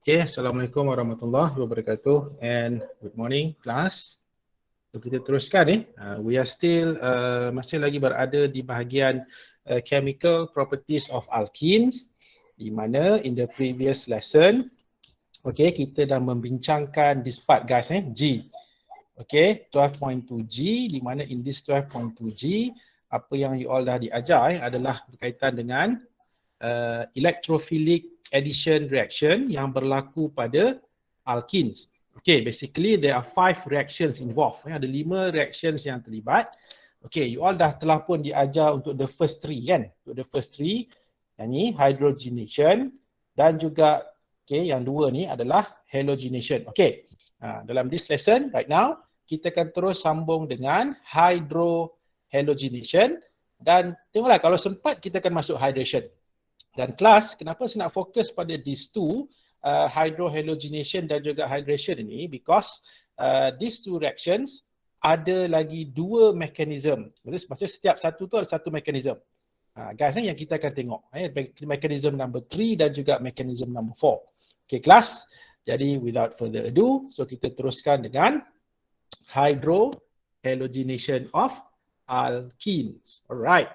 Okay, Assalamualaikum warahmatullahi wabarakatuh and good morning class. So, kita teruskan we are still masih lagi berada di bahagian chemical properties of alkenes, di mana in the previous lesson kita dah membincangkan this part guys G. 12.2G, di mana in this 12.2G apa yang you all dah diajar adalah berkaitan dengan electrophilic addition reaction yang berlaku pada alkenes. Basically there are 5 reactions involved. Ada 5 reactions yang terlibat. You all telah pun diajar untuk the first 3 kan? Untuk the first 3, yang ni hydrogenation dan juga yang 2 ni adalah halogenation. Dalam this lesson right now kita akan terus sambung dengan hydrohalogenation dan tengoklah kalau sempat kita akan masuk hydration. Dan kelas, kenapa saya nak fokus pada these two, hydrohalogenation dan juga hydration ini, because these two reactions ada lagi 2 mekanism. Maksudnya setiap satu tu ada satu mekanism. Guys, yang kita akan tengok. Mekanism number 3 dan juga mekanism number 4. Kelas. Jadi without further ado, so kita teruskan dengan hydrohalogenation of alkenes. Alright.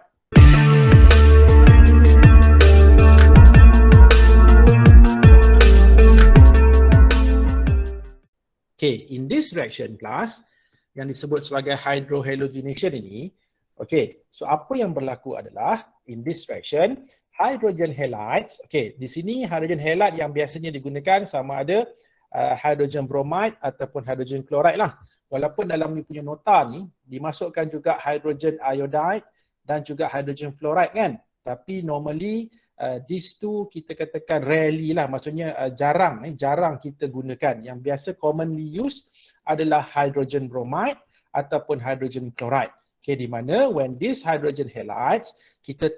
In this reaction class yang disebut sebagai hydrohalogenation ini, so apa yang berlaku adalah in this reaction hydrogen halides, di sini hydrogen halide yang biasanya digunakan sama ada hydrogen bromide ataupun hydrogen chloride lah. Walaupun dalam ni punya nota ni dimasukkan juga hydrogen iodide dan juga hydrogen fluoride kan. Tapi normally these two kita katakan rarely lah, maksudnya jarang kita gunakan. Yang biasa commonly used adalah hydrogen bromide ataupun hydrogen chloride. Di mana when this hydrogen halides kita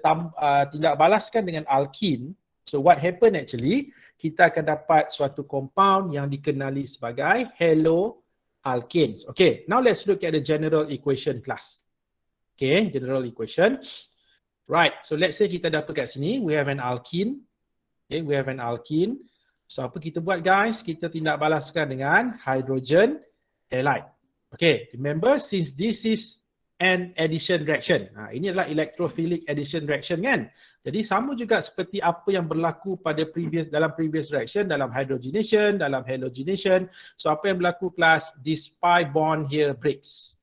tindak balaskan dengan alkene, so what happen actually, kita akan dapat suatu compound yang dikenali sebagai haloalkanes. Now let's look at the general equation class. General equation. Right, so let's say kita dapat kat sini, we have an alkene. We have an alkene. So apa kita buat guys? Kita tindak balaskan dengan hydrogen halide. Remember since this is an addition reaction. Ini adalah electrophilic addition reaction kan? Jadi sama juga seperti apa yang berlaku pada dalam previous reaction, dalam hydrogenation, dalam halogenation. So apa yang berlaku kelas? This pi bond here breaks.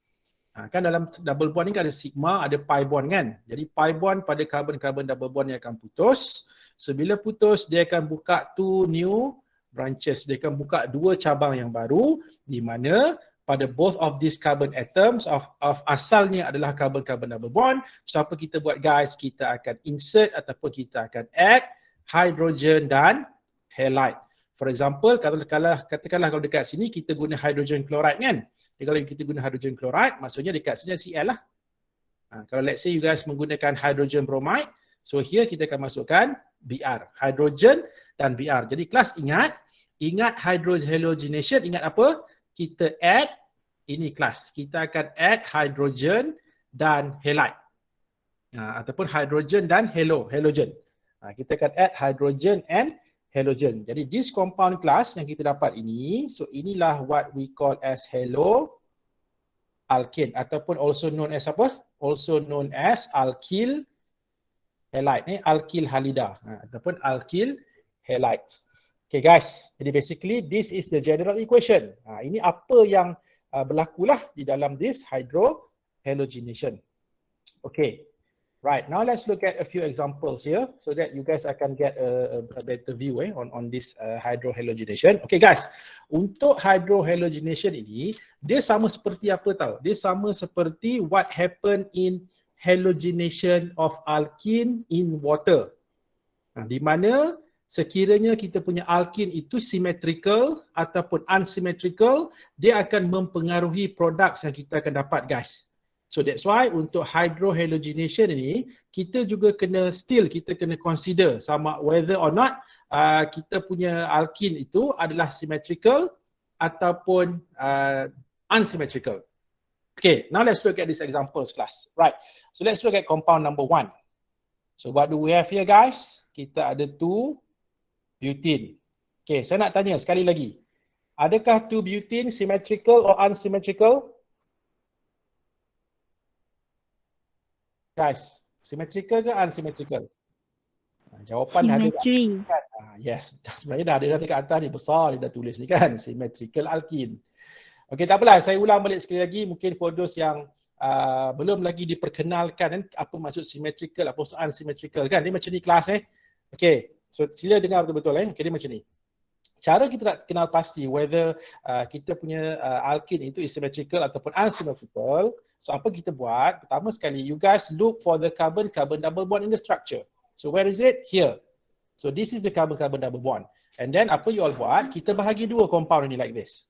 Kan dalam double bond ni kan ada sigma, ada pi bond kan. Jadi pi bond pada carbon-carbon double bond ni akan putus. So bila putus dia akan buka 2 new branches. Dia akan buka 2 cabang yang baru di mana pada both of these carbon atoms of asalnya adalah carbon-carbon double bond. So apa kita buat guys? Kita akan insert ataupun kita akan add hydrogen dan halide. For example, katakanlah kalau dekat sini kita guna hydrogen chloride kan. Jadi kalau kita guna hydrogen chloride, maksudnya dekat sini Cl lah. Kalau let's say you guys menggunakan hydrogen bromide, so here kita akan masukkan Br, hydrogen dan Br. Jadi kelas ingat hydrohalogenation, ingat apa? Kita add, ini kelas, kita akan add hydrogen dan halide. Ataupun hydrogen dan halogen. Kita akan add hydrogen and halogen. Jadi this compound class yang kita dapat ini, so inilah what we call as haloalkane ataupun also known as apa? Also known as alkyl halide, alkyl halida ataupun alkyl halides. Guys, jadi basically this is the general equation. Ini apa yang berlakulah di dalam this hydrohalogenation. Right, now let's look at a few examples here so that you guys akan get a better view on this hydrohalogenation. Guys, untuk hydrohalogenation ini, dia sama seperti apa tahu? Dia sama seperti what happened in halogenation of alkene in water. Di mana sekiranya kita punya alkene itu symmetrical ataupun unsymmetrical, dia akan mempengaruhi produk yang kita akan dapat guys. So that's why untuk hydrohalogenation ini kita juga kena consider sama whether or not kita punya alkene itu adalah symmetrical ataupun unsymmetrical. Now let's look at these examples class. Right. So let's look at compound number 1. So what do we have here guys? Kita ada 2 butene. Okay, saya nak tanya sekali lagi. Adakah 2-butene symmetrical or unsymmetrical? Guys, symmetrical ke unsymmetrical? Jawapan dah ada dah. Symmetry. Yes, sebenarnya dah ada dah dekat atas ni, besar dia dah tulis ni kan, symmetrical alkene. Okey, tak apalah, saya ulang balik sekali lagi, mungkin for those yang belum lagi diperkenalkan kan, apa maksud symmetrical, apa maksud unsymmetrical kan, dia macam ni kelas Okey, so sila dengar betul-betul Okey, dia macam ni. Cara kita nak kenal pasti whether kita punya alkene itu is symmetrical ataupun unsymmetrical, so apa kita buat? Pertama sekali, you guys look for the carbon-carbon double bond in the structure. So where is it? Here. So this is the carbon-carbon double bond. And then apa you all buat? Kita bahagi dua compound ni like this.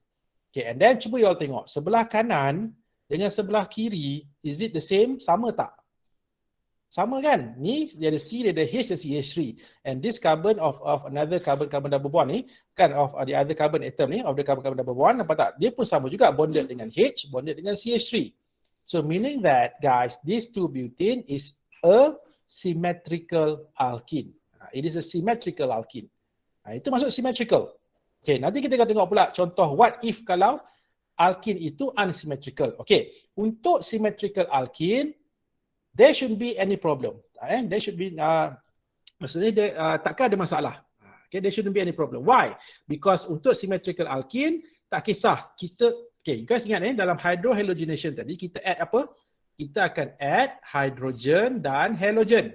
Okay, and then cuba you all tengok. Sebelah kanan dengan sebelah kiri, is it the same? Sama tak? Sama kan? Ni dia ada C, dia ada H, dia ada CH3. And this carbon of another carbon-carbon double bond ni, kan of the other carbon atom ni, of the carbon-carbon double bond, nampak tak? Dia pun sama juga, bonded dengan H, bonded dengan CH3. So meaning that, guys, this 2-butene is a symmetrical alkene. It is a symmetrical alkene. Itu maksud symmetrical. Okay, nanti kita akan tengok pula contoh what if kalau alkene itu unsymmetrical. Okay, untuk symmetrical alkene, there shouldn't be any problem. There should be, maksudnya takkan ada masalah. Okay, there shouldn't be any problem. Why? Because untuk symmetrical alkene, tak kisah kita, okay, you guys ingat dalam hydrohalogenation tadi, kita add apa? Kita akan add hydrogen dan halogen.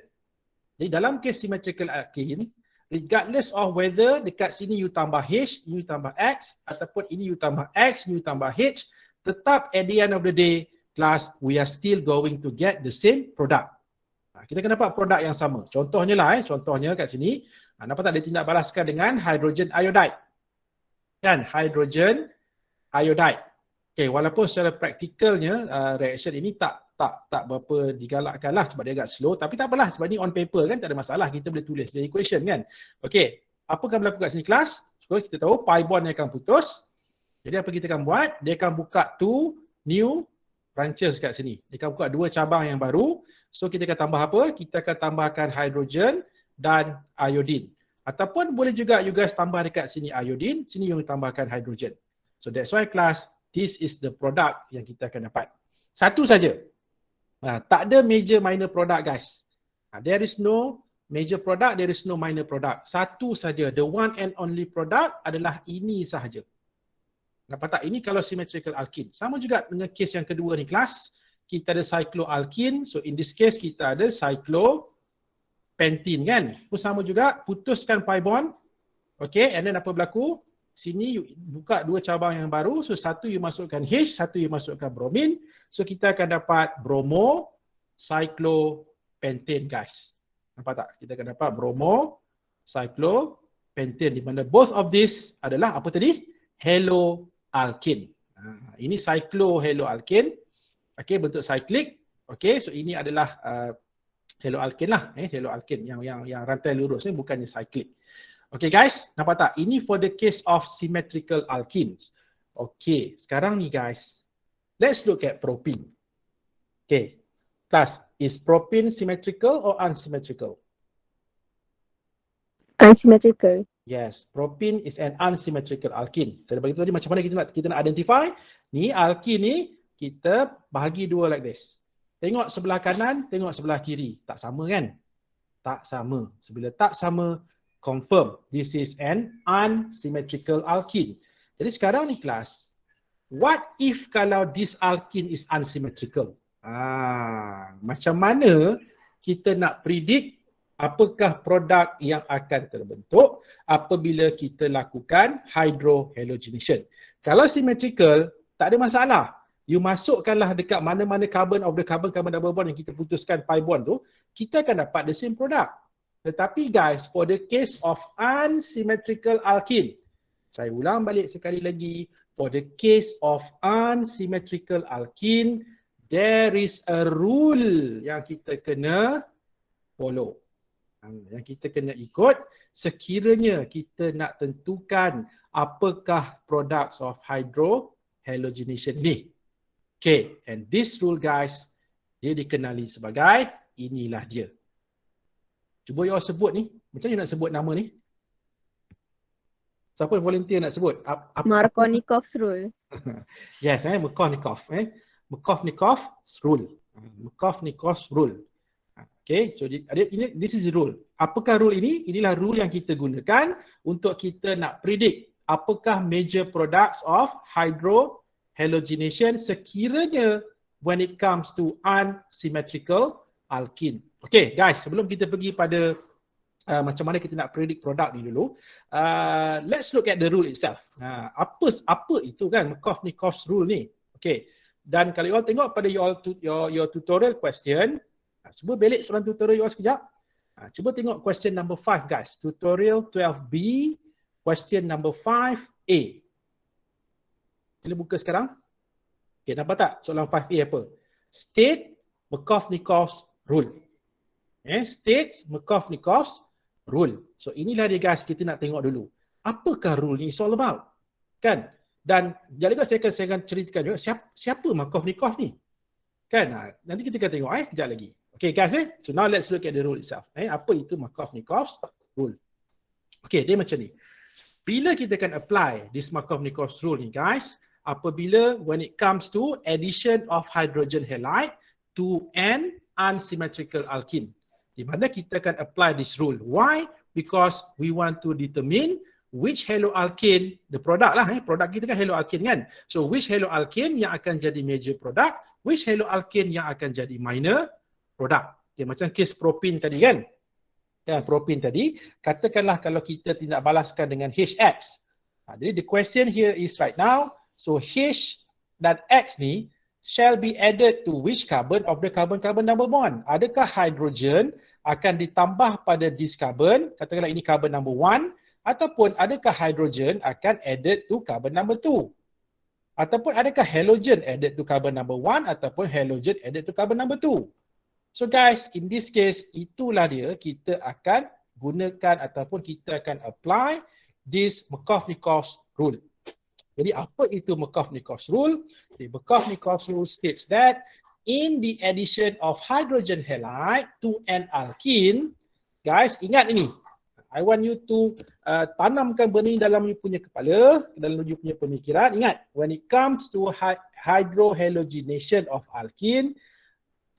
Jadi dalam case symmetrical alkene, regardless of whether dekat sini you tambah H, you tambah X, ataupun ini you tambah X, you tambah H, tetap at the end of the day, class, we are still going to get the same product. Kita akan dapat produk yang sama. Contohnya lah, contohnya kat sini, nampak tak dia tindak balaskan dengan hydrogen iodide. Kan, hydrogen iodide. Okay, walaupun secara praktikalnya reaction ini tak berapa digalakkan lah sebab dia agak slow, tapi tak apalah sebab ni on paper kan, tak ada masalah, kita boleh tulis dia equation kan. Okay, apa akan berlaku kat sini kelas? So kita tahu pi bond dia akan putus. Jadi apa kita akan buat? Dia akan buka 2 new branches kat sini. Dia akan buka 2 cabang yang baru. So kita akan tambah apa? Kita akan tambahkan hydrogen dan iodine. Ataupun boleh juga you guys tambah dekat sini iodine, sini you tambahkan hydrogen. So that's why class, this is the product yang kita akan dapat. Satu saja. Tak ada major minor product guys. There is no major product, there is no minor product. Satu saja. The one and only product adalah ini sahaja. Nampak tak? Ini kalau symmetrical alkene. Sama juga dengan case yang kedua ni kelas. Kita ada cycloalkene. So in this case kita ada cyclopentene kan. Pun sama juga. Putuskan pi bond. Okay, and then apa berlaku? Sini you buka 2 cabang yang baru. So satu you masukkan H, satu you masukkan bromin. So kita akan dapat bromo cyclopentane guys. Nampak tak? Kita akan dapat bromo cyclopentane di mana both of this adalah apa tadi? Haloalkene. Ini cyclohaloalkene. Okay, bentuk cyclic. Okay, so ini adalah haloalkene lah. Haloalkene yang rantai lurus ni bukannya cyclic. Okay guys, nampak tak? Ini for the case of symmetrical alkenes. Okay, sekarang ni guys, let's look at propene. Okay, class, is propene symmetrical or unsymmetrical? Unsymmetrical. Yes, propene is an unsymmetrical alkene. Saya dah bagi tahu tadi macam mana kita nak identify. Ni alkene ni kita bahagi 2 like this. Tengok sebelah kanan, tengok sebelah kiri. Tak sama kan? Tak sama. Sebila tak sama, confirm this is an unsymmetrical alkene. Jadi sekarang ni kelas, what if kalau this alkene is unsymmetrical? Macam mana kita nak predict apakah produk yang akan terbentuk apabila kita lakukan hydrohalogenation? Kalau symmetrical, tak ada masalah. You masukkanlah dekat mana-mana carbon of the carbon-carbon double bond yang kita putuskan pi bond tu, kita akan dapat the same product. Tetapi guys, for the case of unsymmetrical alkene, saya ulang balik sekali lagi, for the case of unsymmetrical alkene, there is a rule yang kita kena follow. Yang kita kena ikut sekiranya kita nak tentukan apakah products of hydrohalogenation ni. Okay, and this rule guys, dia dikenali sebagai inilah dia. Cuba you all sebut ni. Macam mana you nak sebut nama ni? Siapa volunteer nak sebut? Markovnikov's rule. Yes, Markovnikov. Markovnikov's rule. Markovnikov's rule. Okay, so this is the rule. Apakah rule ini? Inilah rule yang kita gunakan untuk kita nak predict apakah major products of hydrohalogenation sekiranya when it comes to unsymmetrical alkene. Okay guys, sebelum kita pergi pada macam mana kita nak predict produk ni dulu, let's look at the rule itself. Apa itu kan Markovnikov's rule ni? Okay, dan kalau you all tengok pada your tutorial question, cuba belik soalan tutorial you all sekejap. Cuba tengok question number 5 guys. Tutorial 12B, question number 5A. Sila buka sekarang. Okay, nampak tak soalan 5A apa? State Markovnikov's rule. States Markovnikov's rule. So inilah dia guys, kita nak tengok dulu. Apakah rule ni is all about? Kan? Dan jadi saya akan ceritakan juga siapa Markovnikov ni. Kan? Nanti kita akan tengok kejap lagi. Okay guys, so now let's look at the rule itself. Apa itu Markovnikov's rule? Okay, dia macam ni. Bila kita akan apply this Markovnikov's rule ni guys, apabila when it comes to addition of hydrogen halide to an unsymmetrical alkene, di mana kita akan apply this rule. Why? Because we want to determine which haloalkane, the product lah, produk kita kan haloalkane kan. So which haloalkane yang akan jadi major product, which haloalkane yang akan jadi minor product. Okay, macam case propene tadi kan. Propene tadi, katakanlah kalau kita tidak balaskan dengan HX. Jadi the question here is right now, so H dan X ni shall be added to which carbon of the carbon-carbon double bond? Adakah hydrogen akan ditambah pada this carbon, katakanlah ini carbon number 1, ataupun adakah hydrogen akan added to carbon number 2? Ataupun adakah halogen added to carbon number 1 ataupun halogen added to carbon number 2? So guys, in this case, itulah dia kita akan gunakan ataupun kita akan apply this Markovnikov's rule. Jadi apa itu Markovnikov's rule? The Markovnikov's rule states that in the addition of hydrogen halide to an alkene, guys, ingat ini. I want you to tanamkan benda ini dalam you punya kepala, dalam you punya pemikiran. Ingat, when it comes to hydrohalogenation of alkene,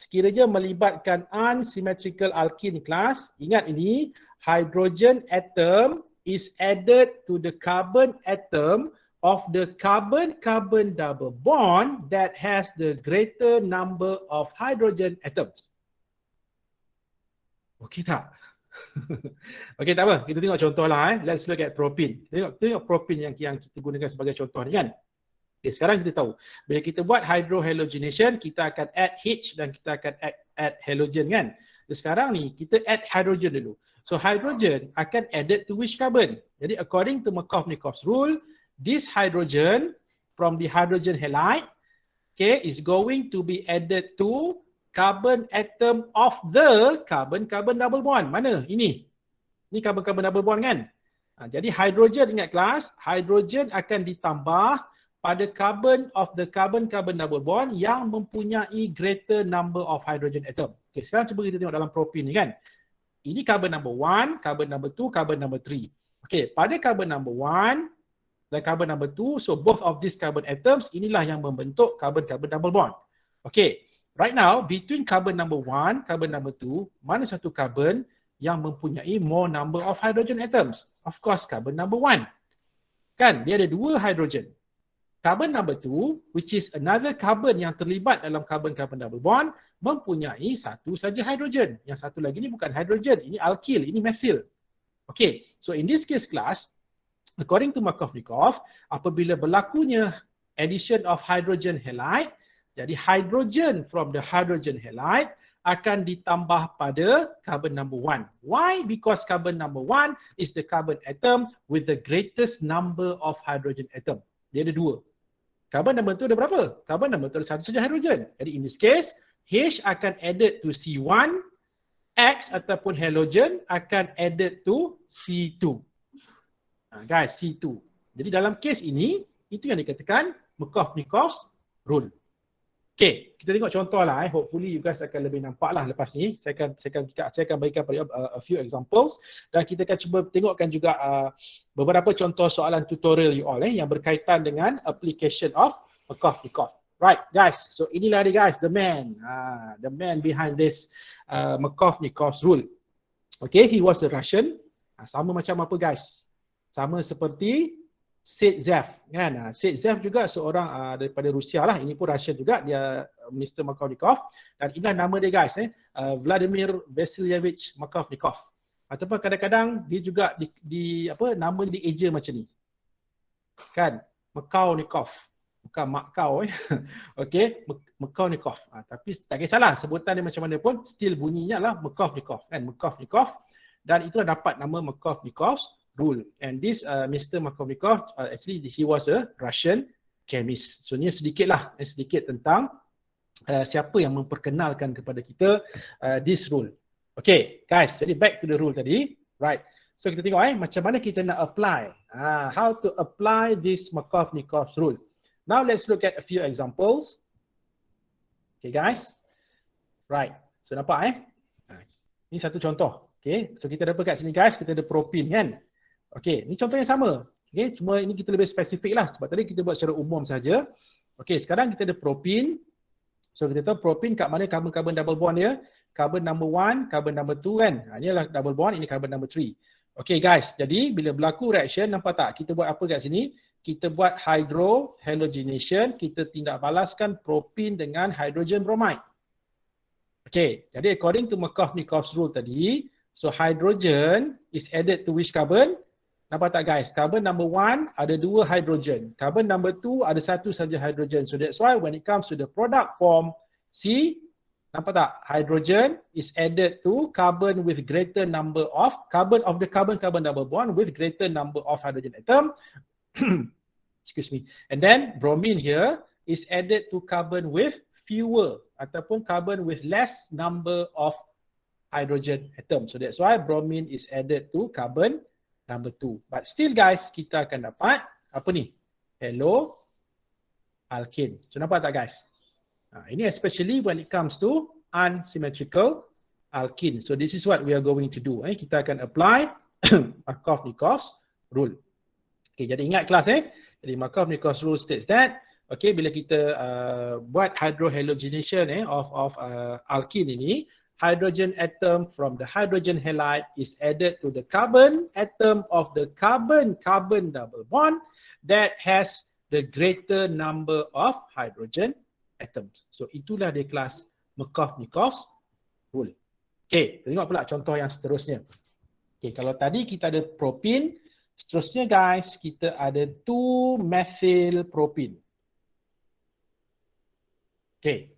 sekiranya melibatkan unsymmetrical alkene class, ingat ini, hydrogen atom is added to the carbon atom of the carbon-carbon double bond that has the greater number of hydrogen atoms. Okey tak? Okey tak apa, kita tengok contoh lah. Let's look at propene. Tengok propene yang kita gunakan sebagai contoh ni kan. Okay, sekarang kita tahu, bila kita buat hydrohalogenation, kita akan add H dan kita akan add halogen kan. Jadi sekarang ni, kita add hydrogen dulu. So hydrogen akan added to which carbon? Jadi according to Markovnikov's rule, this hydrogen from the hydrogen halide, okay, is going to be added to carbon atom of the carbon-carbon double bond. Mana? Ini carbon-carbon double bond kan? Jadi hydrogen, ingat kelas, hydrogen akan ditambah pada carbon of the carbon-carbon double bond yang mempunyai greater number of hydrogen atom. Okay, sekarang cuba kita tengok dalam propene ni kan. Ini carbon number 1, carbon number 2, carbon number 3. Okay, pada carbon number 1 dan carbon number 2, so both of these carbon atoms, inilah yang membentuk carbon-carbon double bond. Okay, right now, between carbon number 1, carbon number 2, mana satu carbon yang mempunyai more number of hydrogen atoms? Of course, carbon number 1. Kan, dia ada 2 hydrogen. Carbon number 2, which is another carbon yang terlibat dalam carbon-carbon double bond, mempunyai satu saja hydrogen. Yang satu lagi ni bukan hydrogen, ini alkyl, ini methyl. Okay, so in this case class, according to Markovnikov, apabila berlakunya addition of hydrogen halide, jadi hydrogen from the hydrogen halide akan ditambah pada carbon number 1. Why? Because carbon number 1 is the carbon atom with the greatest number of hydrogen atom. Dia ada 2. Carbon number 2 ada berapa? Carbon number 2 ada satu saja hydrogen. Jadi in this case, H akan added to C1, X ataupun halogen akan added to C2. Guys, C2. Jadi dalam case ini, itu yang dikatakan Markovnikov's rule. Okay, kita tengok contoh lah. Hopefully you guys akan lebih nampak lah lepas ni. Saya akan berikan a few examples dan kita akan cuba tengokkan juga beberapa contoh soalan tutorial you all yang berkaitan dengan application of Markov-Nikov. Right guys, so inilah dia guys, the man behind this Markov-Nikov rule. Okay, he was a Russian. Sama macam apa guys? Sama seperti Saidzev kan. Saidzev juga seorang daripada Rusia lah. Ini pun Russian juga, dia Mr. Markov-Nikov. Dan inilah nama dia guys, Vladimir Vasilyevich Markov-Nikov. Ataupun kadang-kadang dia juga nama dia eja macam ni. Kan? Markov-Nikov. Bukan Makau Okey, Markov-Nikov. Tapi tak kisahlah sebutan dia macam mana pun, still bunyinya lah Markov-Nikov kan, Markov-Nikov. Dan itulah dapat nama Markov-Nikov rule. And this Mr. Markov-Nikov actually he was a Russian chemist. So ni sedikit tentang siapa yang memperkenalkan kepada kita this rule. Okay guys, jadi back to the rule tadi. Right. So kita tengok macam mana kita nak apply. How to apply this Markov-Nikov rule. Now let's look at a few examples. Okay guys. Right. So nampak ini satu contoh. Okay. So kita ada apa kat sini guys? Kita ada propin kan? Okay. Ini contoh yang sama. Okay. Cuma ini kita lebih spesifik lah. Sebab tadi kita buat secara umum saja. Okay. Sekarang kita ada propin. So kita tahu propin kat mana carbon-carbon double bond dia. Carbon number 1, carbon number 2 kan? Ini adalah double bond, ini carbon number 3. Okay guys. Jadi bila berlaku reaction, nampak tak? Kita buat apa kat sini? Kita buat hydrohalogenation, kita tindak balaskan propin dengan hydrogen bromide. Okay, jadi according to Markov-Nikov's rule tadi, so hydrogen is added to which carbon? Nampak tak guys? Carbon number 1 ada 2 hydrogen. Carbon number 2 ada 1 saja hydrogen. So that's why when it comes to the product form C, nampak tak? Hydrogen is added to carbon with greater number of carbon double bond with greater number of hydrogen atom. Excuse me. And then bromine here is added to carbon with fewer ataupun carbon with less number of hydrogen atom. So that's why bromine is added to carbon number 2. But still guys, kita akan dapat apa ni? Halo alkane. So nampak tak guys? Ini especially when it comes to unsymmetrical alkene. So this is what we are going to do. Kita akan apply Markov-Nikov rule. Okay, jadi ingat kelas Jadi Markov-Nikov rule states that bila kita buat hydrohalogenation of alkene ini, hydrogen atom from the hydrogen halide is added to the carbon atom of the carbon-carbon double bond that has the greater number of hydrogen atoms. So itulah dia kelas Markov-Nikov rule. Okay, tengok pula contoh yang seterusnya. Okay, kalau tadi kita ada propin, seterusnya guys, kita ada 2-methyl propin. Okay.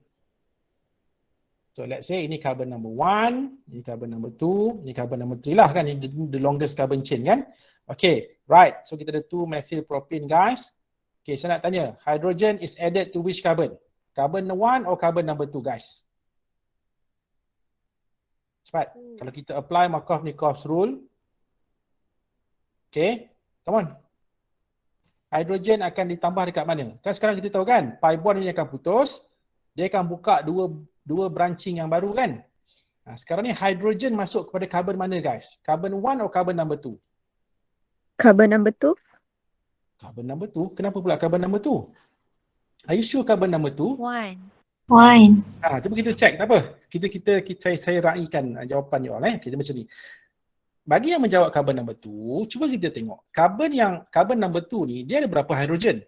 So let's say ini carbon number 1, ini carbon number 2, ini carbon number 3 lah kan, ini the longest carbon chain kan. Okay, right. So kita ada 2-methyl propin guys. Okay, saya nak tanya, hydrogen is added to which carbon? Carbon 1 or carbon number 2 guys? Cepat. Kalau kita apply Markov-Nikov rule, okay, come on. Hydrogen akan ditambah dekat mana? Kan sekarang kita tahu kan, pi bond ini akan putus, dia akan buka dua branching yang baru kan. Sekarang ni hydrogen masuk kepada carbon mana guys? Carbon 1 atau carbon number 2? Carbon number 2. Carbon number 2? Kenapa pula carbon number 2? Are you sure carbon number 2? 1. Cuba kita check, tak apa. Saya raikan jawapan you all Kita macam ni. Bagi yang menjawab carbon number 2, cuba kita tengok. Carbon number 2 ni, dia ada berapa hidrogen?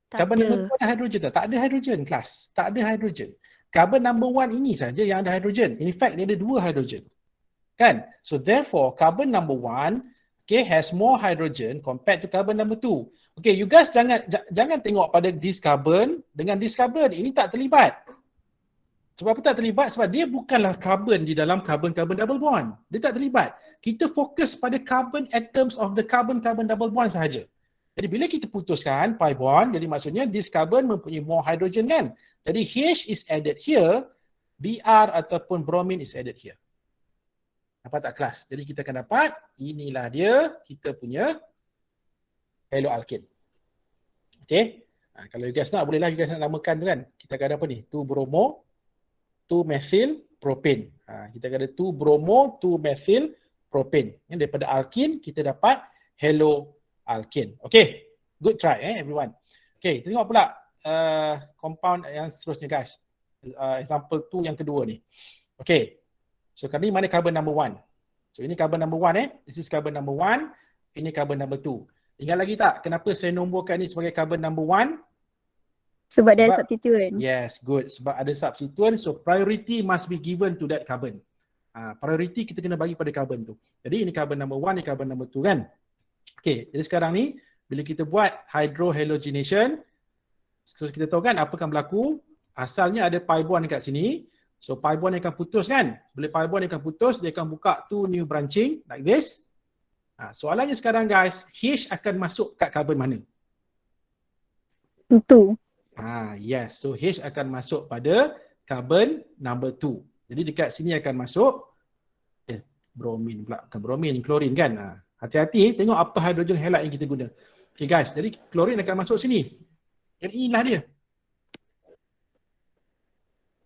Carbon number 2 ada hidrogen tak? Tak ada hidrogen kelas. Tak ada hidrogen. Carbon number 1 ini saja yang ada hidrogen. In fact, dia ada 2 hidrogen. Kan? So therefore, carbon number 1 has more hydrogen compared to carbon number 2. Okay, you guys jangan tengok pada this carbon dengan this carbon. Ini tak terlibat. Sebab apa tak terlibat? Sebab dia bukanlah carbon di dalam carbon-carbon double bond. Dia tak terlibat. Kita fokus pada carbon atoms of the carbon-carbon double bond sahaja. Jadi bila kita putuskan pi bond, jadi maksudnya this carbon mempunyai more hydrogen kan. Jadi H is added here, Br ataupun bromine is added here. Nampak tak kelas? Jadi kita akan dapat, inilah dia kita punya haloalkane. Okay. Kalau you guys nak, bolehlah you guys nak namakan tu kan. Kita akan ada apa ni? 2-bromo, 2-methyl-propane. Kita akan ada 2-bromo, 2-methyl-propane. Daripada alkene, kita dapat haloalkane. Okay, good try everyone. Okay, tengok pula compound yang seterusnya guys. Example 2 yang kedua ni. Okay, so kali ni mana carbon number 1? So ini carbon number 1 This is carbon number 1. Ini carbon number 2. Ingat lagi tak kenapa saya nomborkan ni sebagai carbon number 1? Sebab dia ada substituent. Yes, good. Sebab ada substituent, so priority must be given to that carbon. Priority kita kena bagi pada carbon tu. Jadi ini carbon number 1, ini carbon number 2 kan. Okay, jadi sekarang ni bila kita buat hydrohalogenation, so kita tahu kan apa akan berlaku. Asalnya ada pi bond dekat sini. So pi bond akan putus kan. Bila pi bond akan putus, dia akan buka 2 new branching like this. Soalannya sekarang guys, H akan masuk kat carbon mana? Itu. Yes, so H akan masuk pada carbon number 2. Jadi dekat sini akan masuk bromin pula, bukan bromin, klorin kan. Hati-hati tengok apa hydrogen halide yang kita guna. Okay guys, jadi klorin akan masuk sini. Jadi inilah dia.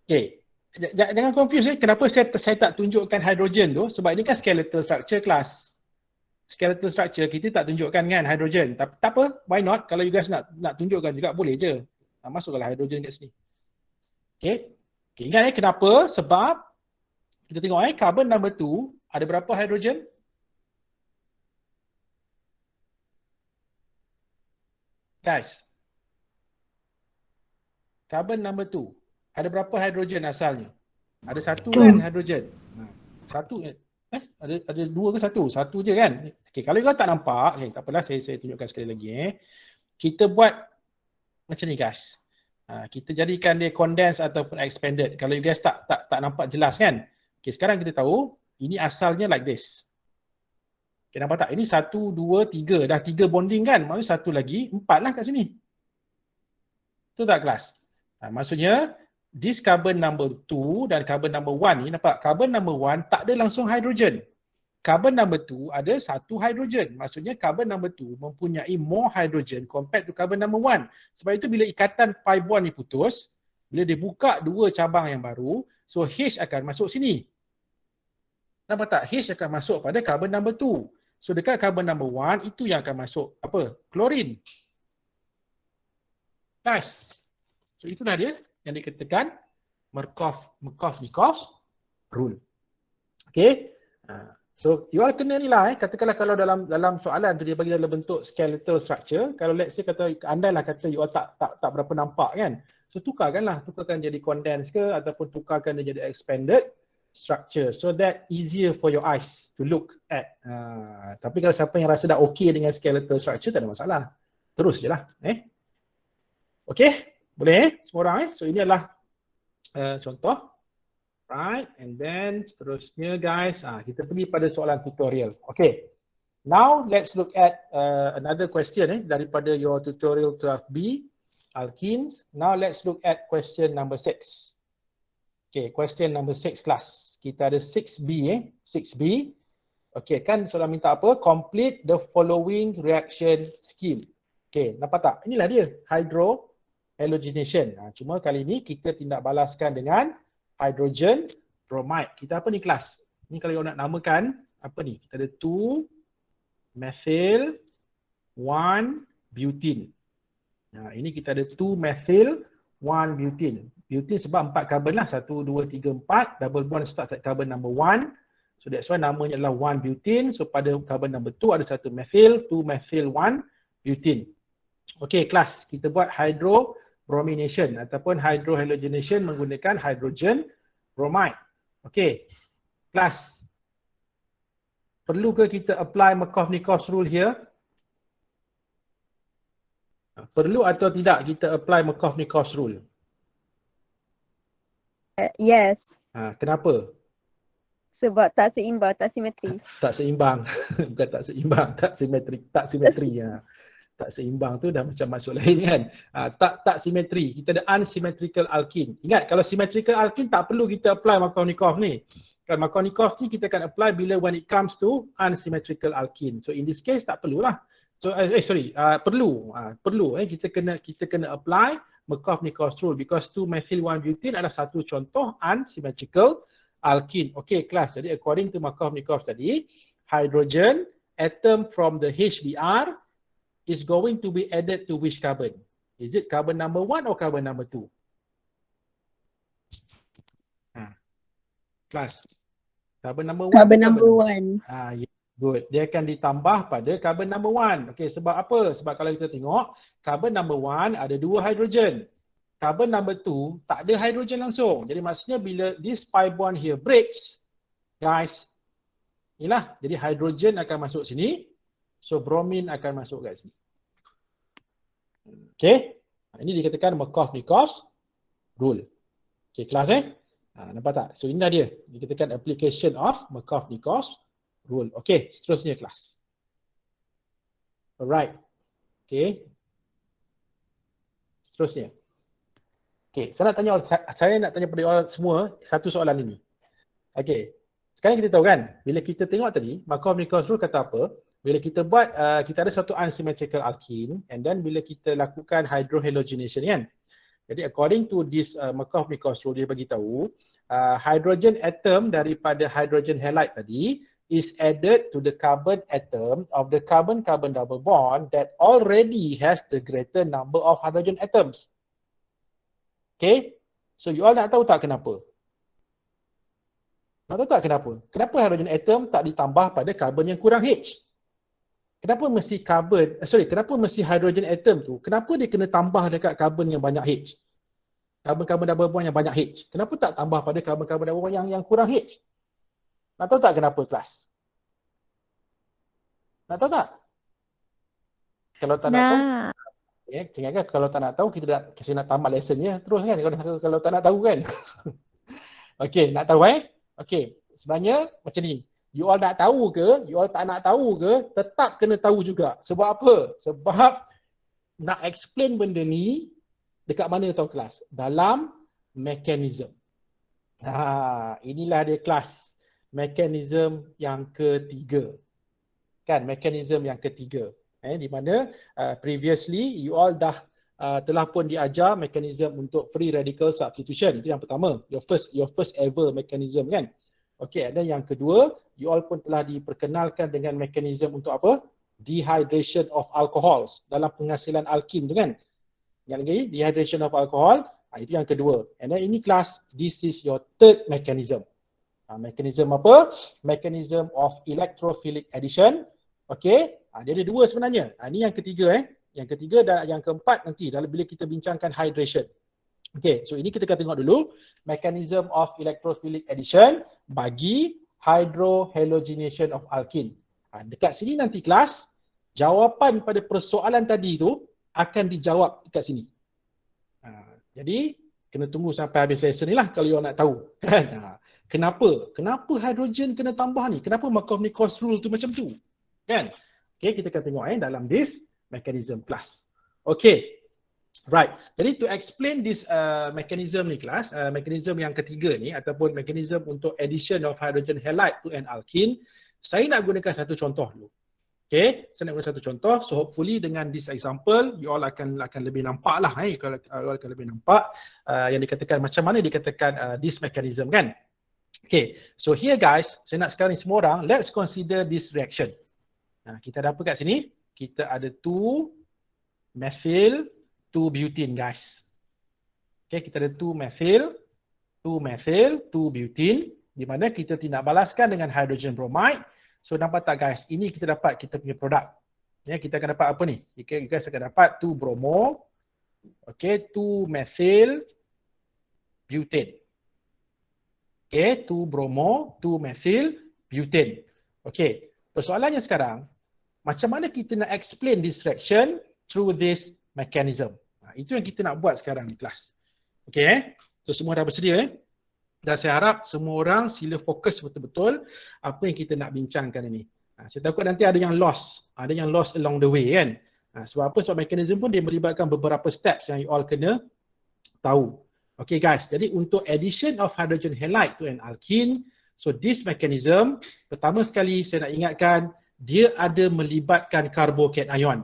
Okay, jangan confuse kenapa saya tak tunjukkan hidrogen tu, sebab ini kan skeletal structure kelas. Skeletal structure kita tak tunjukkan kan hidrogen. Tak apa, why not? Kalau you guys nak tunjukkan juga boleh je. Masuklah hidrogen kat sini. Okay, ingat kenapa? Sebab kita tengok carbon number 2 ada berapa hidrogen? Guys, carbon number 2 ada berapa hidrogen asalnya? Ada satu kan hidrogen. Satu ada dua ke satu? Satu je kan? Okay, kalau kau tak nampak, tak apalah saya tunjukkan sekali lagi Kita buat macam ni guys. Kita jadikan dia condensed ataupun expanded. Kalau you guys tak nampak jelas kan? Okay, sekarang kita tahu ini asalnya like this. Okay, nampak tak? Ini 1, 2, 3. Dah 3 bonding kan? Maksudnya satu lagi, 4 lah kat sini. Betul tak kelas? Maksudnya this carbon number 2 dan carbon number 1 ni, nampak carbon number 1 tak ada langsung hydrogen. Carbon number 2 ada satu hydrogen. Maksudnya carbon number 2 mempunyai more hydrogen compared to carbon number 1. Sebab itu bila ikatan pi bond ni putus, bila dia buka dua cabang yang baru, so H akan masuk sini. Nampak tak? H akan masuk pada carbon number 2. So dekat carbon number 1 itu yang akan masuk apa? Klorin. Guys. So itulah dia yang dikatakan Markov-Nikov's rule. Okay. So you all kena ni lah katakanlah kalau dalam soalan tu dia bagi dalam bentuk skeletal structure, kalau let's say kata andailah kata you all tak berapa nampak kan. So tukarkan jadi condensed ke ataupun tukarkan dia jadi expanded structure so that easier for your eyes to look at. Tapi kalau siapa yang rasa dah okay dengan skeletal structure tak ada masalah. Terus je lah. Okay, boleh semua orang So ini adalah contoh. Right, and then seterusnya guys, kita pergi pada soalan tutorial. Okay, now let's look at another question daripada your tutorial 12B, alkenes. Now let's look at question number 6. Okay, question number 6 class. Kita ada 6B 6B. Okay, kan soalan minta apa? Complete the following reaction scheme. Okay, nampak tak? Inilah dia, hydrohalogenation. Cuma kali ni kita tindak balaskan dengan hydrogen bromide. Kita apa ni kelas? Ni kalau you nak namakan, apa ni? Kita ada 2-methyl 1-butene. Ini kita ada 2-methyl 1-butene. Butene sebab 4 carbon lah. 1, 2, 3, 4. Double bond starts at carbon number 1. So that's why namanya adalah 1-butene. So pada carbon number 2 ada 1 methyl, 2-methyl 1-butene. Okay kelas, kita buat hydrobromination ataupun hydrohalogenation menggunakan hydrogen bromide. Okay, kelas. Perlu ke kita apply Markov-Nikov's rule here? Perlu atau tidak kita apply Markov-Nikov's rule? Yes. Kenapa? Sebab tak seimbang, tak simetri. Tak seimbang. Bukan tak seimbang, tak simetri. Tak simetri. Tak seimbang tu dah macam masuk lain kan. Tak simetri. Kita ada unsymmetrical alkene. Ingat kalau symmetrical alkene tak perlu kita apply Markov-Nikov ni. Kalau Markov-Nikov ni kita akan apply bila when it comes to unsymmetrical alkene. So in this case tak perlulah. So perlu kita kena apply Markov-Nichols rule because 2-methyl-1-butene adalah satu contoh unsymmetrical alkene. Okay kelas, jadi according to Markov-Nichols tadi, hydrogen atom from the HBr is going to be added to which carbon? Is it carbon number 1 or carbon number 2? Kelas. Carbon number 1. Carbon number 1. Yeah, good. Dia akan ditambah pada carbon number 1. Okay, sebab apa? Sebab kalau kita tengok, carbon number 1 ada 2 hydrogen. Carbon number 2 tak ada hydrogen langsung. Jadi maksudnya bila this pi bond here breaks, guys, inilah. Jadi hydrogen akan masuk sini. So bromine akan masuk kat sini. Okay. Ini dikatakan Markov-Nichols rule. Okay, kelas nampak tak? So inilah dia. Dikatakan application of Markov-Nichols rule. Okay, seterusnya kelas. Alright. Okay. Seterusnya. Okay, saya nak tanya pada all semua satu soalan ini. Okay. Sekarang kita tahu kan, bila kita tengok tadi, Markov-Nichols rule kata apa? Bila kita buat, kita ada satu unsymmetrical alkene and then bila kita lakukan hydrohalogenation kan. Jadi according to this Markov-Nichols rule, dia bagi tahu hydrogen atom daripada hydrogen halide tadi is added to the carbon atom of the carbon-carbon double bond that already has the greater number of hydrogen atoms. Okay, so you all nak tahu tak kenapa? Nak tahu tak kenapa? Kenapa hydrogen atom tak ditambah pada carbon yang kurang H? Kenapa mesti kenapa mesti hydrogen atom tu, kenapa dia kena tambah dekat carbon yang banyak H? Carbon-carbon double bond yang banyak H. Kenapa tak tambah pada carbon-carbon double bond yang kurang H? Nak tahu tak kenapa kelas? Nak tahu tak? Kalau tak nak tahu, jangan kalau tak nak tahu kita nak tamat lessonnya terus kan, kalau tak nak tahu kan. Okey, nak tahu okey, sebenarnya macam ni. You all nak tahu ke, you all tak nak tahu ke, tetap kena tahu juga. Sebab apa? Sebab nak explain benda ni dekat mana tahu kelas? Dalam mekanism. Inilah dia kelas. Mekanism yang ketiga. Kan, mekanism yang ketiga. Di mana previously you all dah telah pun diajar mekanism untuk free radical substitution. Itu yang pertama. Your first ever mechanism kan. Okay, dan yang kedua, you all pun telah diperkenalkan dengan mekanism untuk apa? Dehydration of alcohols dalam penghasilan alkene tu kan. Yang lagi, dehydration of alcohol, itu yang kedua. And then ini kelas, this is your third mechanism. Mekanism apa? Mechanism of electrophilic addition. Okay, dia ada dua sebenarnya. Ini yang ketiga Yang ketiga dan yang keempat nanti dalam bila kita bincangkan hydration. Okay, so ini kita akan tengok dulu mechanism of electrophilic addition bagi hydrohalogenation of alkene. Dekat sini nanti kelas, jawapan pada persoalan tadi tu akan dijawab dekat sini. Jadi, kena tunggu sampai habis lesson ni lah kalau you nak tahu. Kenapa? Kenapa hydrogen kena tambah ni? Kenapa Markov-Nichols rule tu macam tu? Kan? Okay, kita akan tengok dalam this mechanism class. Okay. Right. Jadi to explain this mechanism ni kelas, mechanism yang ketiga ni ataupun mechanism untuk addition of hydrogen halide to an alkene, saya nak gunakan satu contoh dulu. Okay, saya nak guna satu contoh. So hopefully dengan this example, you all akan lebih nampak lah. Kalau akan lebih nampak yang dikatakan macam mana dikatakan this mechanism kan. Okay, so here guys, saya nak sekarang ni semua orang, let's consider this reaction. Kita ada apa kat sini? Kita ada 2-methyl 2-butene guys. Okay, kita ada 2-methyl 2-butene di mana kita tidak balaskan dengan hydrogen bromide. So nampak tak guys, ini kita dapat kita punya produk. Ya, kita akan dapat apa ni? Kita akan dapat 2-bromo. Okay, 2-methyl butane. Okay, 2-bromo, 2-methyl butane. Okay, persoalannya sekarang, macam mana kita nak explain this reaction through this mechanism? Itu yang kita nak buat sekarang di kelas. Okay, so semua dah bersedia dan saya harap semua orang sila fokus betul-betul apa yang kita nak bincangkan ini. Saya takut nanti ada yang lost along the way kan. Sebab apa? Sebab mechanism pun dia melibatkan beberapa steps yang you all kena tahu. Okay guys, jadi untuk addition of hydrogen halide to an alkene, so this mechanism, pertama sekali saya nak ingatkan, dia ada melibatkan carbocation.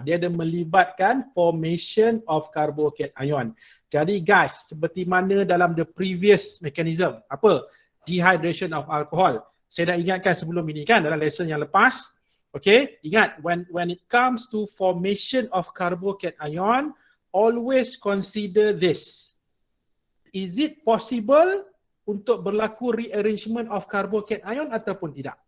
Dia ada melibatkan formation of carbocation. Jadi guys, seperti mana dalam the previous mechanism, apa? Dehydration of alcohol. Saya dah ingatkan sebelum ini kan dalam lesson yang lepas. Okay, ingat when it comes to formation of carbocation, always consider this. Is it possible untuk berlaku rearrangement of carbocation ataupun tidak?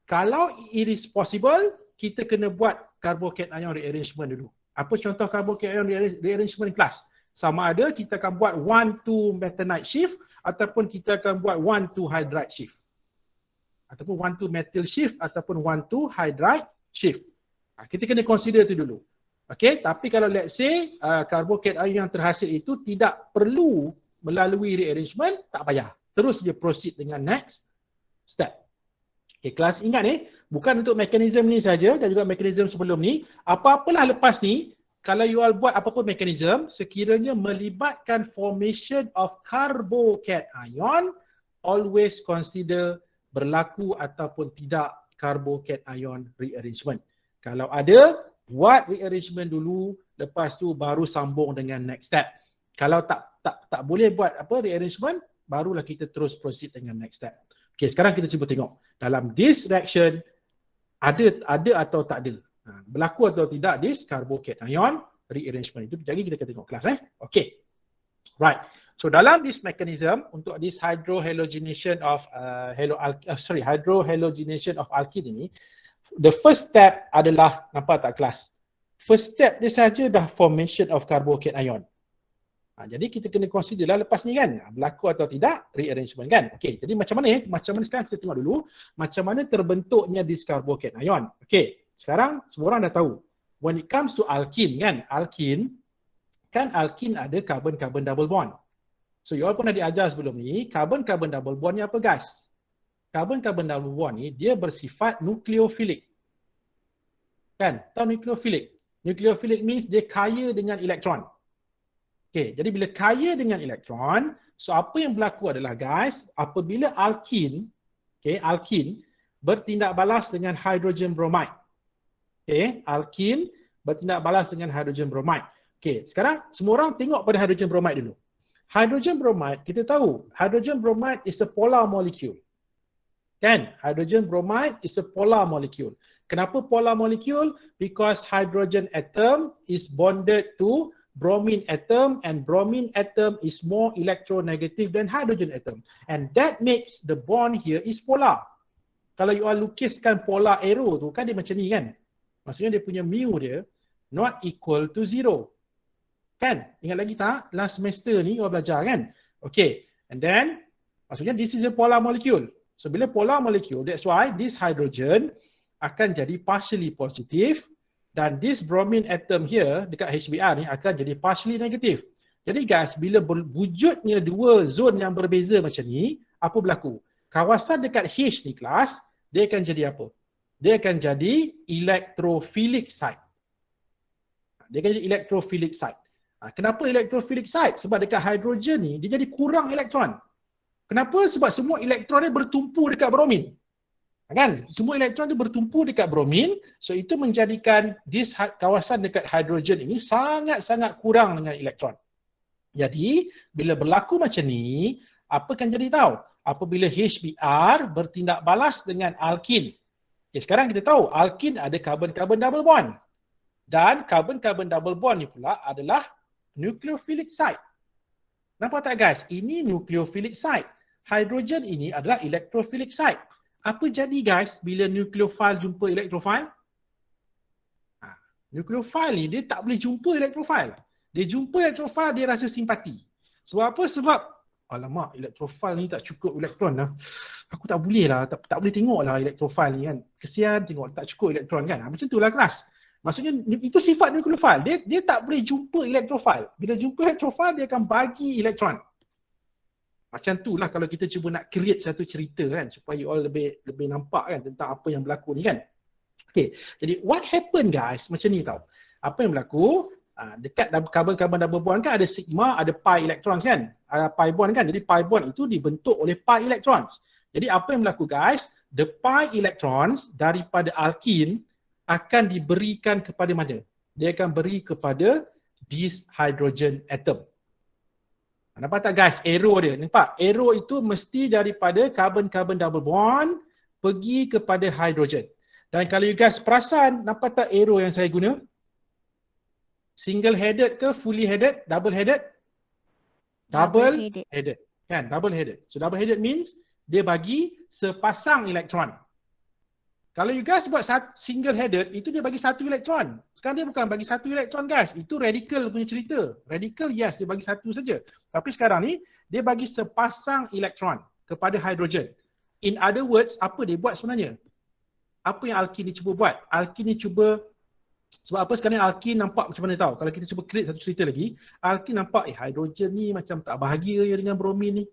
Kalau it is possible, kita kena buat carbocation rearrangement dulu. Apa contoh carbocation rearrangement kelas? Sama ada kita akan buat 1,2 methanide shift ataupun kita akan buat 1,2 hydride shift. Ataupun 1,2 methyl shift ataupun 1,2 hydride shift. Kita kena consider itu dulu. Okay, tapi kalau let's say carbocation yang terhasil itu tidak perlu melalui rearrangement, tak payah. Terus dia proceed dengan next step. Okay, kelas ingat bukan untuk mekanisme ni saja dan juga mekanisme sebelum ni. Apa-apalah lepas ni, kalau you all buat apa-apa mekanisme, sekiranya melibatkan formation of carbocation, always consider berlaku ataupun tidak carbocation rearrangement. Kalau ada, buat rearrangement dulu, lepas tu baru sambung dengan next step. Kalau tak boleh buat apa rearrangement, barulah kita terus proceed dengan next step. Okay, sekarang kita cuba tengok. Dalam this reaction, ada atau tak ada. Berlaku atau tidak this carbocation rearrangement. Itu jadi kita akan tengok kelas. Okay. Right. So dalam this mechanism, untuk this hydrohalogenation of hydrohalogenation of alkene ini, the first step adalah, nampak tak kelas? First step dia saja dah formation of carbocation. Jadi kita kena consider lah lepas ni kan, berlaku atau tidak rearrangement kan. Okey, jadi macam mana sekarang kita tengok dulu macam mana terbentuknya this carbocation. Okey, sekarang semua orang dah tahu. When it comes to alkene kan, alkene ada carbon-carbon double bond. So you all pernah diajar sebelum ni, carbon-carbon double bond ni apa guys? Carbon-carbon double bond ni dia bersifat nucleophilic. Kan? Tahu nucleophilic? Nucleophilic means dia kaya dengan elektron. Okay, jadi bila kaya dengan elektron, so apa yang berlaku adalah guys, apabila alkene bertindak balas dengan hydrogen bromide. Okay, alkene bertindak balas dengan hydrogen bromide. Okay, sekarang semua orang tengok pada hydrogen bromide dulu. Hydrogen bromide, kita tahu hydrogen bromide is a polar molecule. Kan? Hydrogen bromide is a polar molecule. Kenapa polar molecule? Because hydrogen atom is bonded to bromine atom and bromine atom is more electronegative than hydrogen atom. And that makes the bond here is polar. Kalau you all lukiskan polar arrow tu kan dia macam ni kan. Maksudnya dia punya mu dia not equal to 0. Kan? Ingat lagi tak? Last semester ni you all belajar kan? Okay. And then maksudnya this is a polar molecule. So bila polar molecule, that's why this hydrogen akan jadi partially positive. Dan this bromine atom here dekat HBr ni akan jadi partially negative. Jadi guys, bila berwujudnya dua zon yang berbeza macam ni, apa berlaku? Kawasan dekat H ni kelas, dia akan jadi apa? Dia akan jadi electrophilic site. Dia akan jadi electrophilic site. Kenapa electrophilic site? Sebab dekat hidrogen ni, dia jadi kurang elektron. Kenapa? Sebab semua elektron dia bertumpu dekat bromin. Kan? Semua elektron itu bertumpu dekat bromin, so itu menjadikan this kawasan dekat hidrogen ini sangat-sangat kurang dengan elektron. Jadi, bila berlaku macam ni, apa akan jadi tahu? Apabila HBr bertindak balas dengan alkene. Okay, sekarang kita tahu alkene ada carbon-carbon double bond. Dan carbon-carbon double bond ni pula adalah nucleophilic site. Nampak tak guys? Ini nucleophilic site. Hidrogen ini adalah electrophilic site. Apa jadi guys bila nukleofil jumpa elektrofil? Nukleofil ni dia tak boleh jumpa elektrofil. Dia jumpa elektrofil, dia rasa simpati. Sebab apa? Sebab alamak, elektrofil ni tak cukup elektron lah. Aku tak boleh lah, tak boleh tengok lah elektrofil ni kan. Kesian tengok tak cukup elektron kan. Macam tu lah kelas. Maksudnya itu sifat nukleofil. Dia tak boleh jumpa elektrofil. Bila jumpa elektrofil, dia akan bagi elektron. Macam tu lah kalau kita cuba nak create satu cerita kan, supaya you all lebih nampak kan tentang apa yang berlaku ni kan. Okay, jadi what happen guys, macam ni tau. Apa yang berlaku, dekat carbon-carbon double bond kan ada sigma, ada pi electrons kan. Pi bond kan, jadi pi bond itu dibentuk oleh pi electrons. Jadi apa yang berlaku guys, the pi electrons daripada alkene akan diberikan kepada mana? Dia akan beri kepada this hydrogen atom. Nampak tak guys arrow dia? Nampak? Arrow itu mesti daripada carbon-carbon double bond pergi kepada hydrogen. Dan kalau you guys perasan, nampak tak arrow yang saya guna? Single headed ke fully headed? Double headed? Double headed. Kan? Double headed. So double headed means dia bagi sepasang elektron. Kalau you guys buat single headed, itu dia bagi satu elektron. Sekarang dia bukan bagi satu elektron guys. Itu radical punya cerita. Radical yes, dia bagi satu saja. Tapi sekarang ni, dia bagi sepasang elektron kepada hydrogen. In other words, apa dia buat sebenarnya? Apa yang alkene ni cuba buat? Alkene ni cuba, sebab apa sekarang alkene nampak macam mana tahu? Kalau kita cuba create satu cerita lagi, alkene nampak hydrogen ni macam tak bahagia je dengan bromin ni.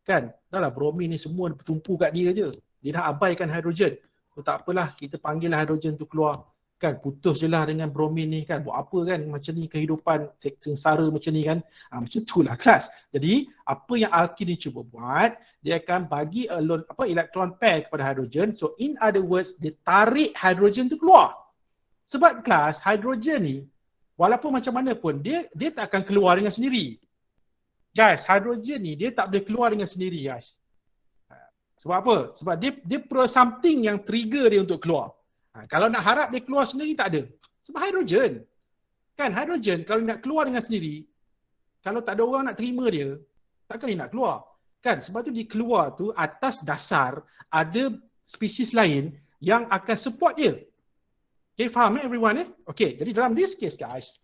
Kan? Dah lah bromin ni semua bertumpu kat dia je. Dia dah abaikan hydrogen. So, tak apalah, kita panggil hydrogen tu keluar. Kan, putus je lah dengan bromin ni kan. Buat apa kan, macam ni kehidupan sengsara macam ni kan. Macam tu lah kelas. Jadi, apa yang alkene ni cuba buat, dia akan bagi elektron pair kepada hydrogen. So, in other words, dia tarik hydrogen tu keluar. Sebab kelas, hydrogen ni, walaupun macam mana pun, dia tak akan keluar dengan sendiri. Guys, hydrogen ni, dia tak boleh keluar dengan sendiri guys. Sebab apa? Sebab dia perlu something yang trigger dia untuk keluar. Kalau nak harap dia keluar sendiri tak ada. Sebab hydrogen. Kan hydrogen kalau nak keluar dengan sendiri, kalau tak ada orang nak terima dia, takkan dia nak keluar. Kan sebab tu dia keluar tu atas dasar ada spesies lain yang akan support dia. Okay, faham everyone Okay, jadi dalam this case guys,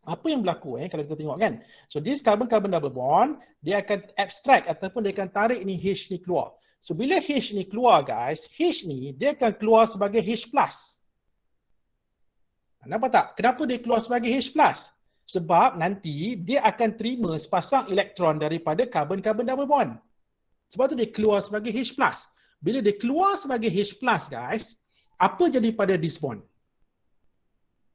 apa yang berlaku kalau kita tengok kan. So this carbon-carbon double bond, dia akan abstract ataupun dia akan tarik ni H ni keluar. So bila H ni keluar guys, H ni dia akan keluar sebagai H+. Nampak tak? Kenapa dia keluar sebagai H+? Sebab nanti dia akan terima sepasang elektron daripada carbon-carbon double bond. Sebab tu dia keluar sebagai H+. Bila dia keluar sebagai H+, guys, apa jadi pada this bond?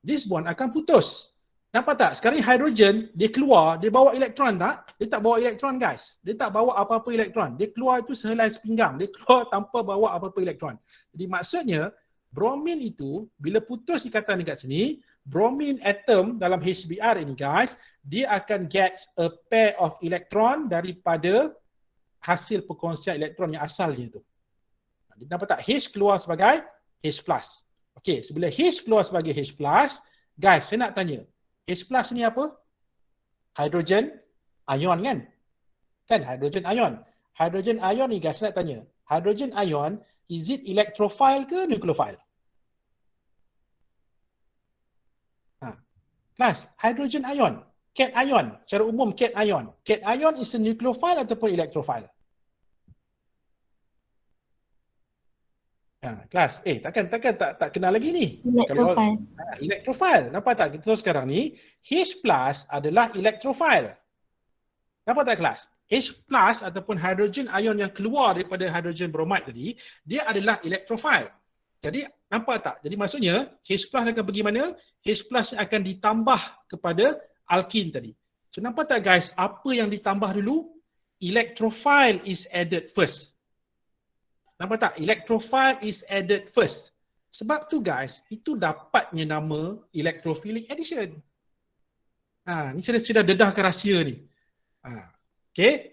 This bond akan putus. Nampak tak? Sekarang ni hydrogen, dia keluar, dia bawa elektron tak? Dia tak bawa elektron guys. Dia tak bawa apa-apa elektron. Dia keluar itu sehelai sepinggang. Dia keluar tanpa bawa apa-apa elektron. Jadi maksudnya, bromin itu, bila putus ikatan dekat sini, bromin atom dalam HBr ini guys, dia akan get a pair of electron daripada hasil perkongsian elektron yang asalnya tu. Nampak tak? H keluar sebagai H+. Okey, so bila H keluar sebagai H+, guys, saya nak tanya, H+ ni apa? Hydrogen ion kan? Kan hydrogen ion. Hydrogen ion ni guys, saya nak tanya. Hydrogen ion, is it electrophile ke nucleophile? Kelas, hydrogen ion. Cation ion. Secara umum cation ion. Cation ion is a nucleophile ataupun electrophile? Kelas, takkan tak kenal lagi ni. Electrophile. Electrophile. Nampak tak? Kita tahu sekarang ni, H+ adalah electrophile. Nampak tak kelas? H+ ataupun hydrogen ion yang keluar daripada hydrogen bromide tadi, dia adalah electrophile. Jadi, nampak tak? Jadi maksudnya, H+ akan pergi mana? H+ akan ditambah kepada alkene tadi. So, nampak tak guys? Apa yang ditambah dulu? Electrophile is added first. Nampak tak? Electrophile is added first. Sebab tu guys, itu dapatnya nama electrophilic addition. Ni saya dah dedahkan rahsia ni. Okay,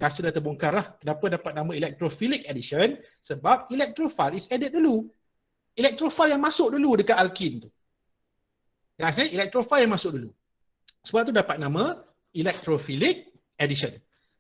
rahsia dah terbongkar lah. Kenapa dapat nama electrophilic addition? Sebab electrophile is added dulu. Electrophile yang masuk dulu dekat alkene tu. Guys, electrophile yang masuk dulu. Sebab tu dapat nama electrophilic addition.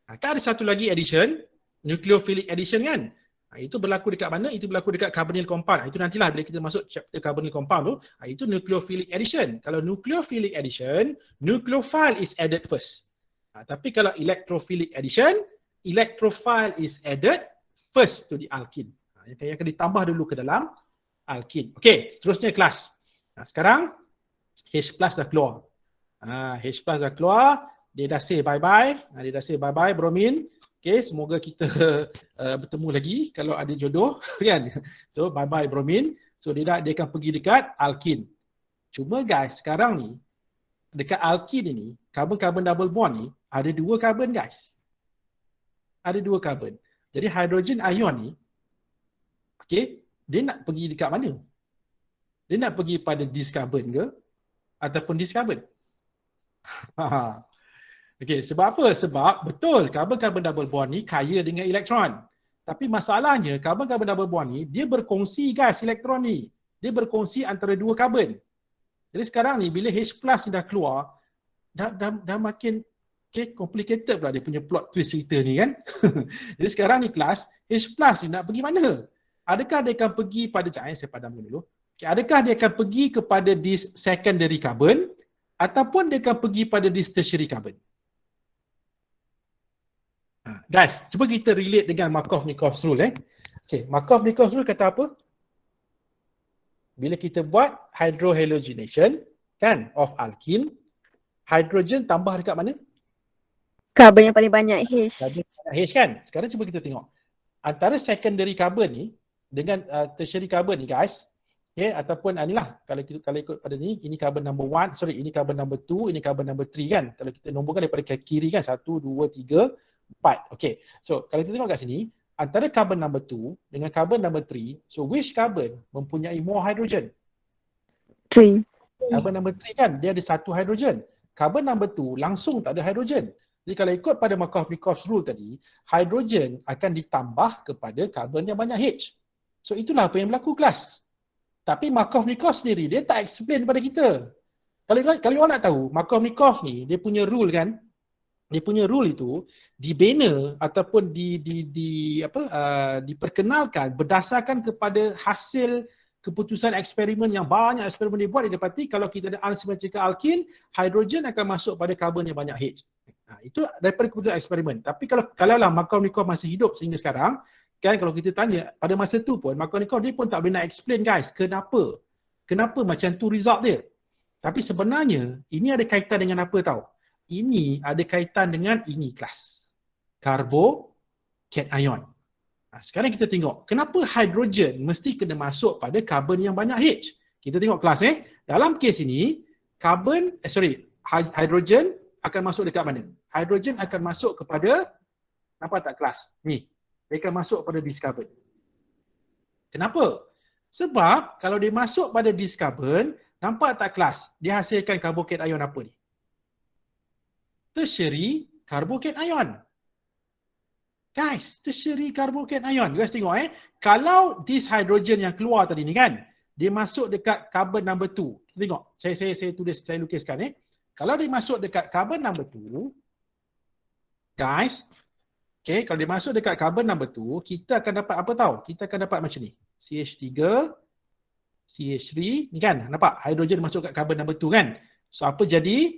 Kan ada satu lagi addition, nucleophilic addition kan? Itu berlaku dekat mana? Itu berlaku dekat carbonyl compound. Itu nantilah bila kita masuk chapter carbonyl compound tu. Itu nucleophilic addition. Kalau nucleophilic addition, nucleophile is added first. Tapi kalau electrophilic addition, electrophile is added first to the alkene. Yang akan ditambah dulu ke dalam alkene. Okey, seterusnya kelas. Sekarang H+ dah keluar. H+ dah keluar, dia dah say bye-bye. Dia dah say bye-bye bromin. Okay, semoga kita bertemu lagi kalau ada jodoh kan. So bye-bye bromin. So dia akan pergi dekat alkene. Cuma guys, sekarang ni dekat alkene ini, carbon-carbon double bond ni ada dua carbon guys. Ada dua carbon. Jadi hydrogen ion ni Okay, dia nak pergi dekat mana? Dia nak pergi pada dis carbon ke ataupun dis carbon? Okay, sebab apa? Sebab betul karbon-karbon double bond ni kaya dengan elektron. Tapi masalahnya karbon-karbon double bond ni dia berkongsi guys elektron ni. Dia berkongsi antara dua karbon. Jadi sekarang ni bila H+ ni dah keluar, dah makin complicated pula dia punya plot twist cerita ni kan. Jadi sekarang ni kelas H+ ni nak pergi mana? Adakah dia akan pergi pada saya padamkan dulu. Okay, adakah dia akan pergi kepada this secondary carbon ataupun dia akan pergi pada this tertiary carbon? Guys, cuba kita relate dengan Markov-Nikolsky rule Okay, Markov-Nikolsky rule kata apa? Bila kita buat hydrohalogenation kan of alkene, hidrogen tambah dekat mana? Karbon yang paling banyak H. Karbon banyak H kan? Sekarang cuba kita tengok. Antara secondary carbon ni dengan tertiary carbon ni guys, okay, ataupun inilah kalau ikut pada ni, ini carbon number 1, ini carbon number 2, ini carbon number 3 kan. Kalau kita nomborkan daripada kiri kan, 1, 2, 3, 4. Okay, so kalau kita tengok kat sini, antara carbon number 2 dengan carbon number 3, so which carbon mempunyai more hydrogen? 3. Carbon number 3 kan, dia ada satu hydrogen. Carbon number 2 langsung tak ada hydrogen. Jadi kalau ikut pada Markov-Nikolsky rule tadi, hydrogen akan ditambah kepada carbon yang banyak H. So itulah apa yang berlaku kelas. Tapi Markov-Nikolsky sendiri, dia tak explain kepada kita. Kalau orang nak tahu, Markov-Nikolsky ni, dia punya rule kan, dia punya rule itu dibina ataupun diperkenalkan berdasarkan kepada hasil keputusan eksperimen yang banyak eksperimen dibuat. Dia dapati kalau kita ada unsymmetrical alkene, hidrogen akan masuk pada karbon yang banyak H. Itu daripada keputusan eksperimen. Tapi kalaulah Markov-Nikolsky masih hidup sehingga sekarang, kan kalau kita tanya pada masa tu pun Markov-Nikolsky dia pun tak boleh nak explain guys kenapa macam tu result dia. Tapi sebenarnya ini ada kaitan dengan apa tahu? Ini ada kaitan dengan ini kelas. Carbocation. Sekarang kita tengok kenapa hidrogen mesti kena masuk pada karbon yang banyak H. Kita tengok kelas dalam kes ini hidrogen akan masuk dekat mana? Hidrogen akan masuk kepada, nampak tak kelas? Ni, dia akan masuk pada this carbon. Kenapa? Sebab kalau dia masuk pada this carbon, nampak tak kelas? Dia hasilkan carbocation apa ni? Tertiary carbocation. Guys, tertiary carbocation. Guys tengok kalau this hydrogen yang keluar tadi ni kan, dia masuk dekat carbon number 2. Tengok, saya lukiskan Kalau dia masuk dekat carbon number 2, guys, okay, kalau dia masuk dekat carbon number 2, kita akan dapat apa tahu? Kita akan dapat macam ni. CH3, CH3, ni kan, nampak? Hydrogen masuk kat carbon number 2 kan? So apa jadi?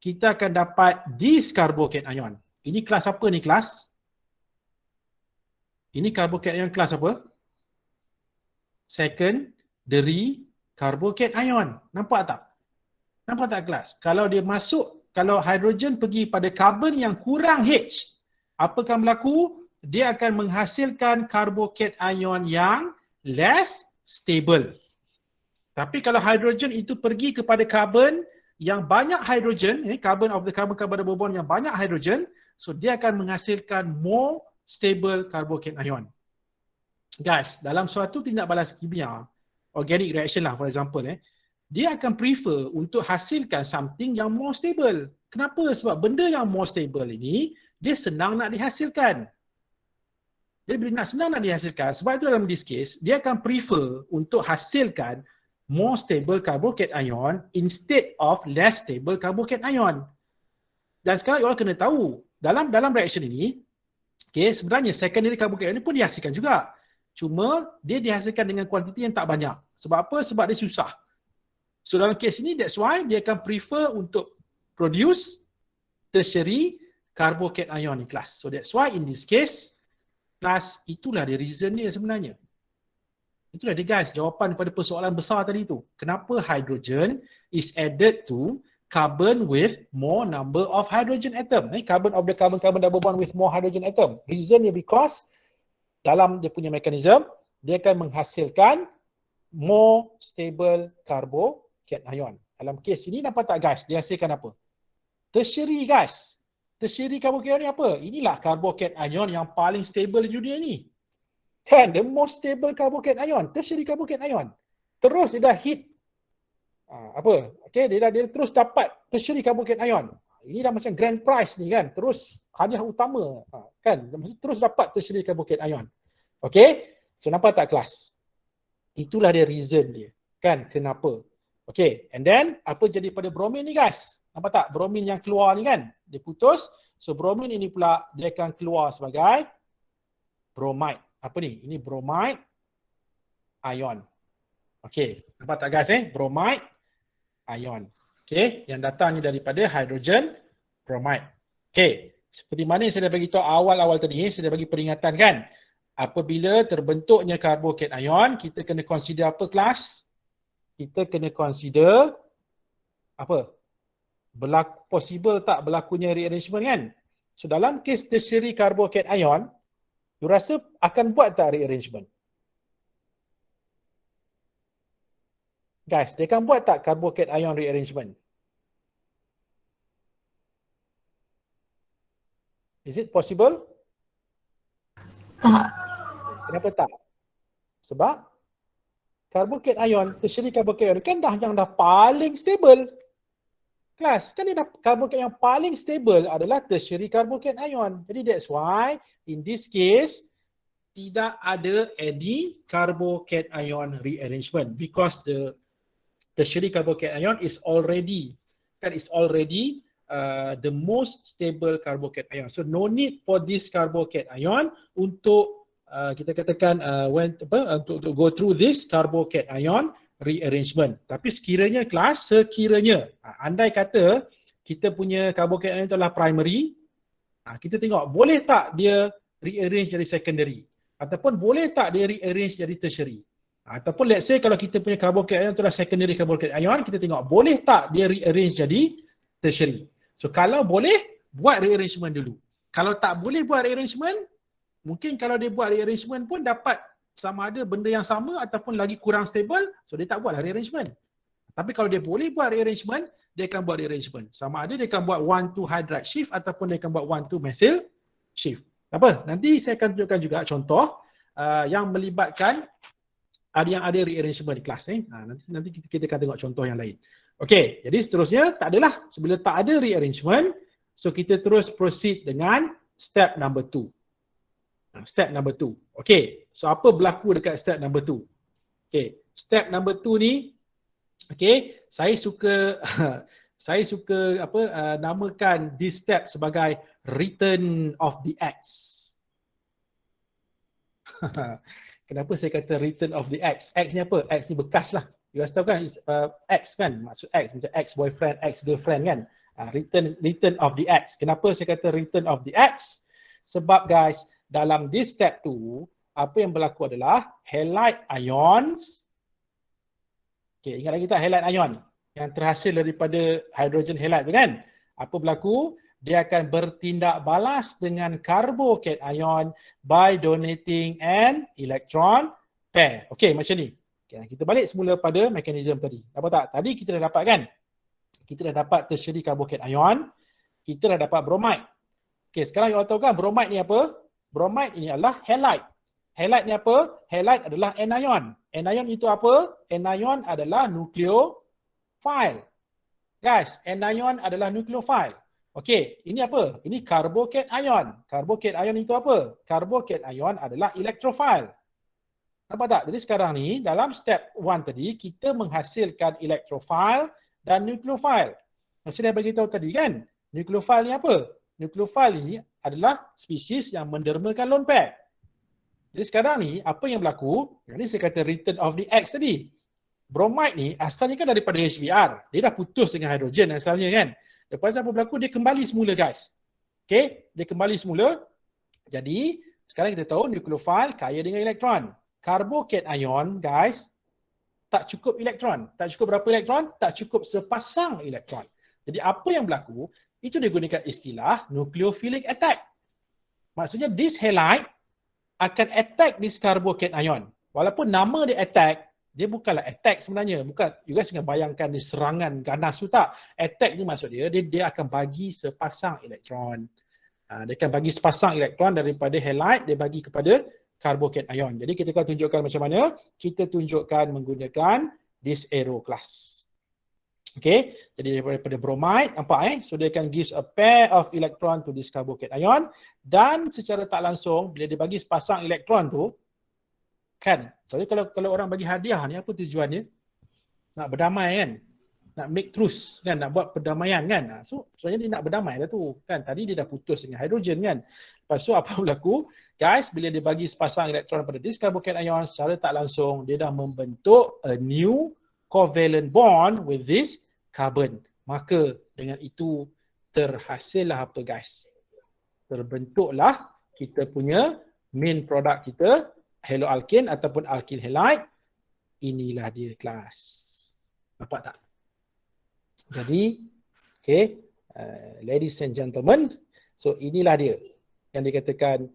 Kita akan dapat this carbocation. Ini kelas apa ni kelas? Ini carbocation kelas apa? Secondary carbocation. Nampak tak? Nampak tak kelas? Kalau dia masuk, kalau hidrogen pergi pada karbon yang kurang H, apa akan berlaku? Dia akan menghasilkan carbocation yang less stable. Tapi kalau hidrogen itu pergi kepada karbon yang banyak hidrogen, carbon double bond yang banyak hidrogen, so dia akan menghasilkan more stable carbocation. Guys, dalam suatu tindak balas kimia, organic reaction lah for example, dia akan prefer untuk hasilkan something yang more stable. Kenapa? Sebab benda yang more stable ini, dia senang nak dihasilkan. Jadi bila senang nak dihasilkan, sebab itu dalam this case, dia akan prefer untuk hasilkan more stable carbocation instead of less stable carbocation. Dan sekarang orang kena tahu, dalam reaction ini, sebenarnya secondary carbocation ini pun dihasilkan juga. Cuma dia dihasilkan dengan kuantiti yang tak banyak. Sebab apa? Sebab dia susah. So dalam kes ini, that's why dia akan prefer untuk produce tertiary carbocation in class. So that's why in this case, class itulah the reason dia sebenarnya. Itulah dia guys, jawapan pada persoalan besar tadi tu. Kenapa hydrogen is added to carbon with more number of hydrogen atom? Carbon double bond with more hydrogen atom. Reason dia because dalam dia punya mekanisme, dia akan menghasilkan more stable carbocation. Dalam kes ini nampak tak guys, dia hasilkan apa? Tertiary guys. Tertiary carbocation ni apa? Inilah carbocation yang paling stable di dunia ni. Kan, the most stable carbocation ion, tertiary carbocation ion. Terus dia dah hit dia terus dapat tertiary carbocation ion. Ini dah macam grand prize ni kan, terus hadiah utama kan, terus dapat tertiary carbocation ion. Okey, so nampak tak kelas? Itulah dia reason dia kan, kenapa. Okey, and then apa jadi pada bromin ni guys? Nampak tak bromin yang keluar ni kan, dia putus. So bromin ini pula dia akan keluar sebagai bromide. Apa ni? Ini bromide ion. Okey, nampak tak guys bromide ion. Okey, yang datang ni daripada hidrogen bromide. Okey, seperti mana yang saya dah bagi tahu awal-awal tadi, saya dah bagi peringatan kan. Apabila terbentuknya carbocation ion, kita kena consider apa kelas? Kita kena consider apa? Possible tak berlakunya rearrangement kan? So dalam kes tertiary carbocation ion, you rasa akan buat tak rearrangement? Guys, dia akan buat tak carbocation ion rearrangement? Is it possible? Tak. Kenapa tak? Sebab carbocation ion, tertiary carbocation ion kan yang dah paling stable. Kelas, kan dia dah carbocation yang paling stable adalah tertiary carbocation ion. Jadi that's why in this case tidak ada any carbocation ion rearrangement because the tertiary carbocation ion is already the most stable carbocation ion. So no need for this carbocation ion untuk kita katakan untuk go through this carbocation ion rearrangement. Tapi sekiranya kelas, andai kata kita punya carbocation ion itu adalah primary, kita tengok boleh tak dia rearrange jadi secondary ataupun boleh tak dia rearrange jadi tertiary. Ataupun let's say kalau kita punya carbocation ion itu adalah secondary carbocation ion, kita tengok boleh tak dia rearrange jadi tertiary. So kalau boleh, buat rearrangement dulu. Kalau tak boleh buat rearrangement, mungkin kalau dia buat rearrangement pun dapat sama ada benda yang sama ataupun lagi kurang stable, so dia tak buatlah rearrangement. Tapi kalau dia boleh buat rearrangement, dia akan buat rearrangement. Sama ada dia akan buat 1,2 hydride shift ataupun dia akan buat 1,2 methyl shift. Apa? Nanti saya akan tunjukkan juga contoh yang melibatkan yang ada rearrangement di kelas ni. Nanti kita akan tengok contoh yang lain. Okey, jadi seterusnya tak adalah. Bila tak ada rearrangement, so kita terus proceed dengan step number 2. Step number 2. Okey, so apa berlaku dekat step number 2? Okey, step number 2 ni, okey, saya suka namakan this step sebagai return of the X. Kenapa saya kata return of the X? X ni apa? X ni bekas lah. You guys tahu kan? X kan? Maksud X macam ex-boyfriend, ex-girlfriend kan? Return of the X. Kenapa saya kata return of the X? Sebab guys, dalam this step 2, apa yang berlaku adalah halide ions. Okay, ingat lagi tak halide ion? Yang terhasil daripada hydrogen halide tu kan? Apa berlaku? Dia akan bertindak balas dengan carbocation ion by donating an electron pair. Okey, macam ni. Okay, kita balik semula pada mekanisme tadi. Dapat tak? Tadi kita dah dapat kan? Kita dah dapat tertiary carbocation ion. Kita dah dapat bromide. Okey, sekarang you all tahu kan bromide ni apa? Bromide ini adalah halide. Halide ni apa? Halide adalah anion. Anion itu apa? Anion adalah nucleophile. Guys, anion adalah nucleophile. Okey, ini apa? Ini carbocation ion. Carbocation ion itu apa? Carbocation ion adalah electrophile. Nampak tak? Jadi sekarang ni dalam step 1 tadi kita menghasilkan electrophile dan nucleophile. Saya dah bagi tahu tadi kan? Nucleophile ni apa? Nucleophile ni adalah spesies yang mendermakan lone pair. Jadi sekarang ni apa yang berlaku? Jadi saya kata return of the X tadi. Bromide ni asalnya kan daripada HBr. Dia dah putus dengan hidrogen asalnya kan? Lepas apa berlaku? Dia kembali semula guys. Okay? Dia kembali semula. Jadi, sekarang kita tahu nucleophile kaya dengan elektron. Carbocation ion guys, tak cukup elektron. Tak cukup berapa elektron? Tak cukup sepasang elektron. Jadi apa yang berlaku? Itu digunakan istilah nucleophilic attack. Maksudnya this halide akan attack this carbocation ion. Walaupun nama dia attack, dia bukanlah attack sebenarnya. Bukan, you guys jangan bayangkan dia serangan ganas tu tak. Attack ni maksud dia akan bagi sepasang elektron. Dia akan bagi sepasang elektron daripada halide, dia bagi kepada carbocation. Jadi kita akan tunjukkan macam mana. Kita tunjukkan menggunakan this arrow class. Okay, jadi daripada bromide, nampak So dia akan gives a pair of electron to this carbocation dan secara tak langsung bila dia bagi sepasang elektron tu, kan, soalnya kalau orang bagi hadiah ni apa tujuannya? Nak berdamai kan? Nak make truce kan? Nak buat perdamaian kan? So sebenarnya dia nak berdamai lah tu kan? Tadi dia dah putus dengan hidrogen kan? Lepas tu apa berlaku? Guys, bila dia bagi sepasang elektron pada this carbocation secara tak langsung dia dah membentuk a new covalent bond with this carbon. Maka dengan itu terhasillah apa guys? Terbentuklah kita punya main produk kita, haloalkane ataupun alkyl halide. Inilah dia kelas. Nampak tak? Jadi, okay, ladies and gentlemen, so inilah dia yang dikatakan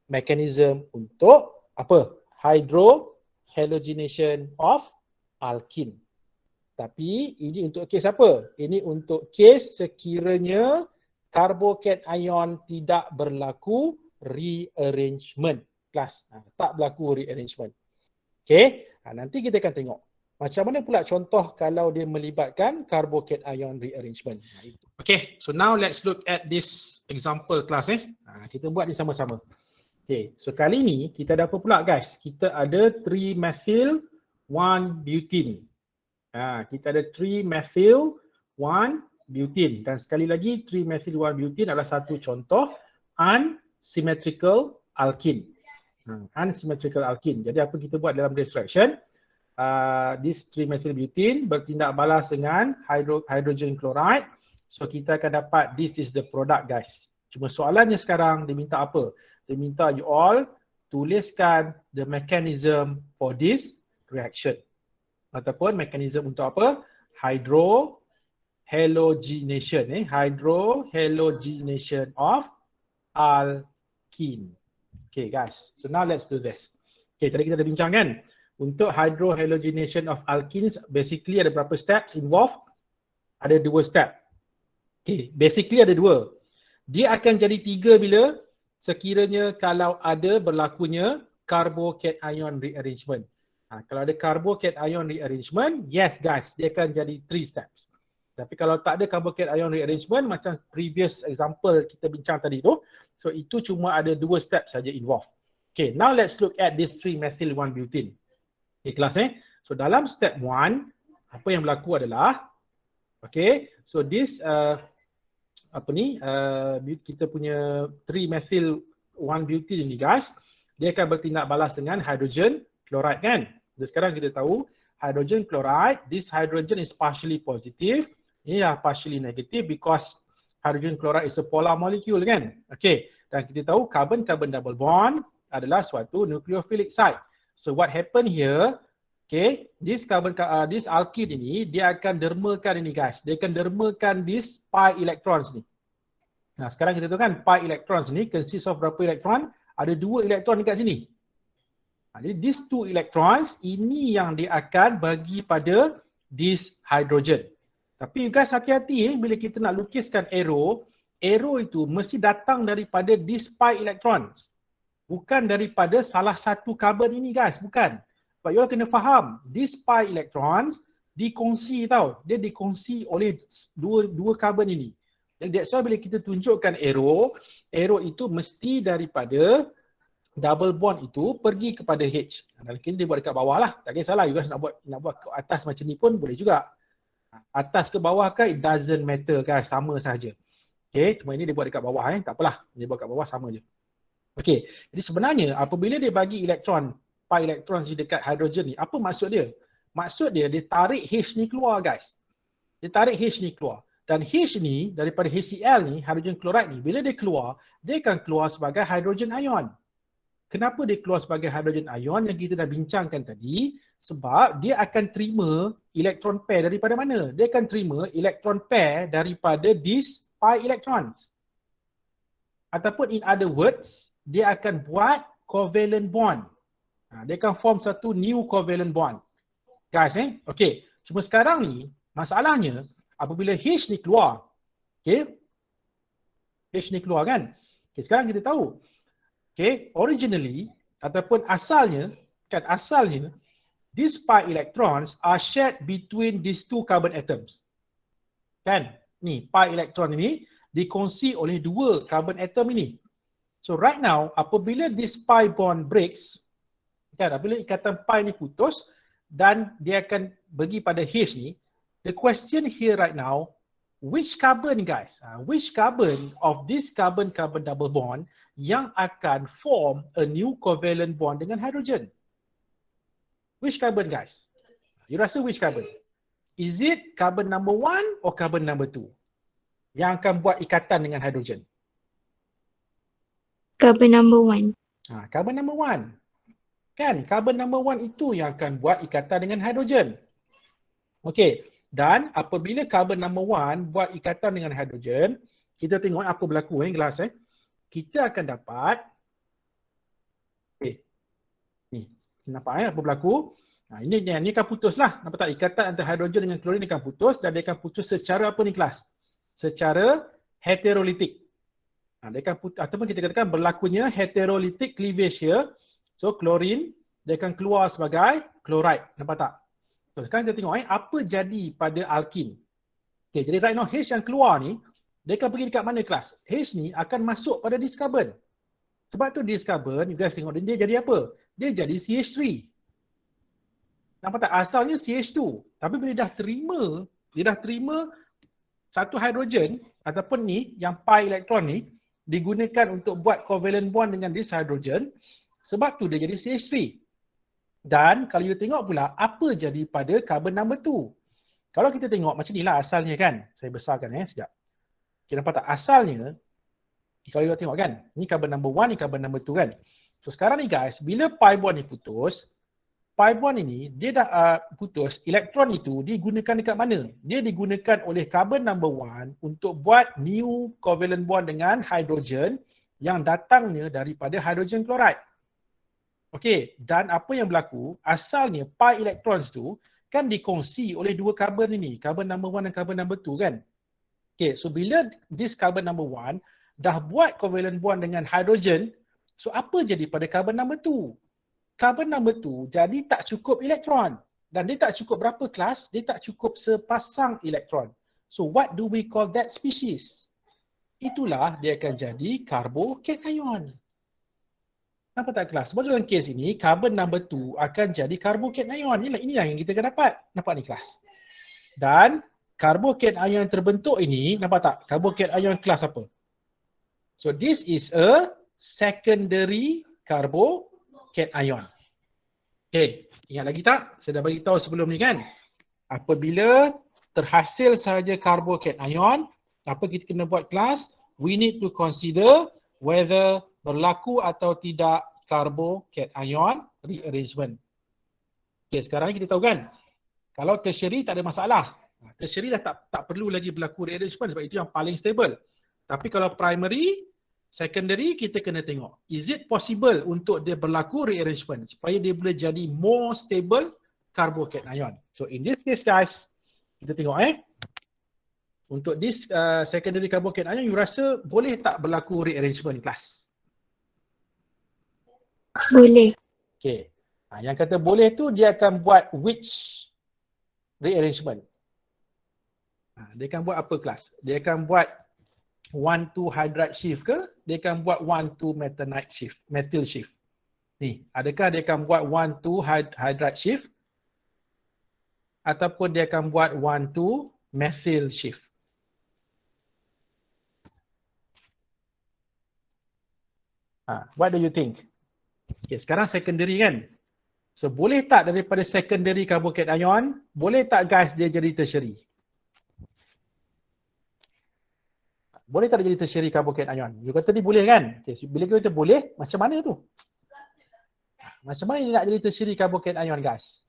mekanisme untuk apa? Hydrohalogenation of alkene. Tapi ini untuk kes apa? Ini untuk kes sekiranya carbocation tidak berlaku rearrangement. Kelas. Tak berlaku rearrangement. Okay. Nanti kita akan tengok. Macam mana pula contoh kalau dia melibatkan carbocation rearrangement. Okay. So now let's look at this example class. Kita buat ni sama-sama. Okay. So kali ni kita ada apa pula guys? Kita ada 3-methyl 1-butene. Kita ada 3-methyl-1-butene dan sekali lagi 3-methyl-1-butene adalah satu contoh unsymmetrical alkene. Unsymmetrical alkene. Jadi apa kita buat dalam this reaction? This 3-methyl-butene bertindak balas dengan hydrogen chloride. So kita akan dapat this is the product guys. Cuma soalannya sekarang dia minta apa? Dia minta you all tuliskan the mechanism for this reaction. Ataupun mekanisme untuk apa? Hydrohalogenation. Hydrohalogenation of alkene. Okay guys, so now let's do this. Okay, tadi kita dah bincang kan? Untuk hydrohalogenation of alkenes, basically ada berapa steps involved? Ada 2 step. Okay, basically ada 2. Dia akan jadi 3 bila sekiranya kalau ada berlakunya carbocation rearrangement. Kalau ada carbocation rearrangement, yes guys, dia akan jadi 3 steps. Tapi kalau tak ada carbocation rearrangement, macam previous example kita bincang tadi tu, so itu cuma ada 2 steps saja involved. Okay, now let's look at this 3-methyl-1-butene. Okay, kelas So dalam step 1, apa yang berlaku adalah, okay, so this, kita punya 3-methyl-1-butene ni guys, dia akan bertindak balas dengan hydrogen chloride kan? Jadi sekarang kita tahu hydrogen chloride, this hydrogen is partially positive, ini adalah partially negative because hydrogen chloride is a polar molecule kan? Okay, dan kita tahu carbon-carbon double bond adalah suatu nucleophilic site. So what happen here, okay, this alkene ini dia akan dermakan ini guys, dia akan dermakan this pi electrons ni. Nah sekarang kita tahu kan pi electrons ni consist of berapa elektron? Ada 2 elektron dekat sini. Jadi these 2 electrons ini yang dia akan bagi pada this hydrogen. Tapi you guys hati-hati bila kita nak lukiskan arrow itu mesti datang daripada this pi electrons. Bukan daripada salah satu carbon ini guys, bukan. But you all kena faham, this pi electrons dikongsi tau. Dia dikongsi oleh dua carbon ini. Jadi that's why bila kita tunjukkan arrow itu mesti daripada double bond itu pergi kepada H. Dan kita dia buat dekat bawah lah. Tak kisahlah, you guys nak buat ke atas macam ni pun boleh juga. Atas ke bawah kan, it doesn't matter guys, sama saja. Okay, cuma ini dia buat dekat bawah tak apalah. Dia buat dekat bawah sama je. Okay, jadi sebenarnya apabila dia bagi elektron, pi elektron di dekat hidrogen ni, apa maksud dia? Maksud dia tarik H ni keluar guys. Dia tarik H ni keluar. Dan H ni daripada HCl ni, hydrogen chloride ni, bila dia keluar, dia akan keluar sebagai hydrogen ion. Kenapa dia keluar sebagai hydrogen ion yang kita dah bincangkan tadi? Sebab dia akan terima elektron pair daripada mana? Dia akan terima elektron pair daripada these pi electrons. Ataupun in other words, dia akan buat covalent bond. Dia akan form satu new covalent bond. Guys, okay. Cuma sekarang ni, masalahnya, apabila H ni keluar, okay, H ni keluar kan? Okay, sekarang kita tahu, okay, originally, ataupun asalnya, these pi electrons are shared between these two carbon atoms. Kan? Ni, pi elektron ini dikongsi oleh dua carbon atom ini. So right now, apabila this pi bond breaks, kan, apabila ikatan pi ni putus dan dia akan pergi pada H ni, the question here right now, which carbon guys? Which carbon of this carbon-carbon double bond yang akan form a new covalent bond dengan hydrogen? Which carbon guys? You rasa which carbon? Is it carbon number 1 or carbon number 2 yang akan buat ikatan dengan hydrogen? Carbon number 1. Carbon number 1. Kan, carbon number 1 itu yang akan buat ikatan dengan hydrogen. Okey, dan apabila carbon number 1 buat ikatan dengan hydrogen, kita tengok apa berlaku gelas kita akan dapat ni. Nampak apa berlaku? Ini akan putus lah. Nampak tak? Ikatan antara hidrogen dengan klorin akan putus dan dia akan putus secara apa ni kelas? Secara heterolitik. Dia akan putus, ataupun kita katakan berlakunya heterolitic cleavage here. So klorin dia akan keluar sebagai chloride. Nampak tak? So sekarang kita tengok apa jadi pada alkin. Okay, jadi right now H yang keluar ni dia akan pergi dekat mana kelas? H ni akan masuk pada this carbon. Sebab tu this carbon, you guys tengok dia jadi apa? Dia jadi CH3. Nampak tak? Asalnya CH2. Tapi bila dia dah terima satu hidrogen ataupun ni yang pi elektron ni digunakan untuk buat covalent bond dengan this hydrogen, sebab tu dia jadi CH3. Dan kalau you tengok pula apa jadi pada carbon number 2. Kalau kita tengok macam ni lah asalnya kan. Saya besarkan sekejap. Okay, nampak tak? Asalnya, kalau you tengok kan, ni carbon number 1, ni carbon number 2 kan. So sekarang ni guys, bila pi bond ni putus, pi bond ini dia dah putus, elektron itu digunakan dekat mana? Dia digunakan oleh carbon number 1 untuk buat new covalent bond dengan hydrogen yang datangnya daripada hydrogen chloride. Okey, dan apa yang berlaku? Asalnya pi electrons tu kan dikongsi oleh dua carbon ini, carbon number 1 dan carbon number 2 kan? Okey, so bila this carbon number 1 dah buat covalent bond dengan hydrogen, so apa jadi pada carbon number 2? Carbon number 2 jadi tak cukup elektron. Dan dia tak cukup berapa kelas? Dia tak cukup sepasang elektron. So what do we call that species? Itulah dia akan jadi carbocation. Nampak tak kelas? Sebab dalam kes ini, carbon number 2 akan jadi carbocation. Inilah yang kita akan dapat. Nampak ni kelas? Dan carbocation yang terbentuk ini, nampak tak? Carbocation kelas apa? So this is a secondary carbocation. Okay, ingat lagi tak? Saya dah bagi tahu sebelum ni kan? Apabila terhasil sahaja carbocation, apa kita kena buat kelas? We need to consider whether berlaku atau tidak carbocation rearrangement. Okay, sekarang ni kita tahu kan? Kalau tertiary tak ada masalah. Tertiary dah tak perlu lagi berlaku rearrangement sebab itu yang paling stable. Tapi kalau primary, secondary kita kena tengok. Is it possible untuk dia berlaku rearrangement supaya dia boleh jadi more stable carbocation? So in this case guys, kita tengok untuk this secondary carbocation, you rasa boleh tak berlaku rearrangement kelas? Boleh. Okay. Yang kata boleh tu dia akan buat which rearrangement? Dia akan buat apa kelas? Dia akan buat 1,2 hydride shift ke? Dia akan buat 1,2 methyl shift. Ni, adakah dia akan buat 1,2 hydride shift? Ataupun dia akan buat 1,2 methyl shift? What do you think? Okay, sekarang secondary kan? So boleh tak daripada secondary carbocation, boleh tak guys dia jadi tertiary? Boleh tak dia jadi tertiary carbocation? You kata ni boleh kan? Okay, so bila kita boleh, macam mana tu? Macam mana dia nak jadi tertiary carbocation guys?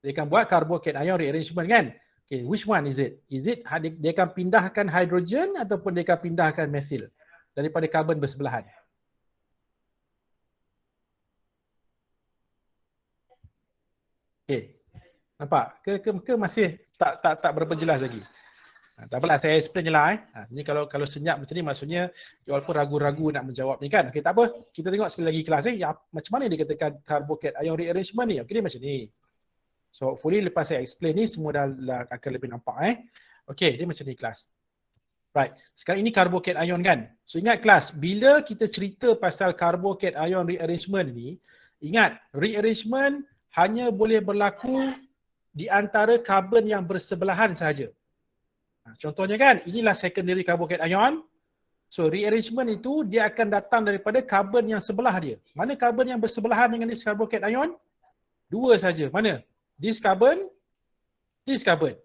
Dia akan buat carbocation rearrangement kan? Okay, which one is it? Is it dia akan pindahkan hydrogen ataupun dia akan pindahkan methyl daripada karbon bersebelahan? Okay. Nampak? Ke masih tak berapa jelas lagi? Tak apalah, saya explain je lah. Ini kalau senyap macam ni maksudnya you all pun ragu-ragu nak menjawab ni kan. Okey, tak apa. Kita tengok sekali lagi kelas macam mana dia katakan carbocation ion rearrangement ni. Okey, dia macam ni. So hopefully lepas saya explain ni semua dah akan lebih nampak Okey, dia macam ni kelas. Right. Sekarang ini carbocation ion kan. So ingat kelas, bila kita cerita pasal carbocation ion rearrangement ni, ingat rearrangement hanya boleh berlaku di antara karbon yang bersebelahan sahaja. Contohnya kan, inilah secondary carbocation ion. So rearrangement itu dia akan datang daripada karbon yang sebelah dia. Mana karbon yang bersebelahan dengan this carbocation ion? Dua saja. Mana? This carbon, this carbon.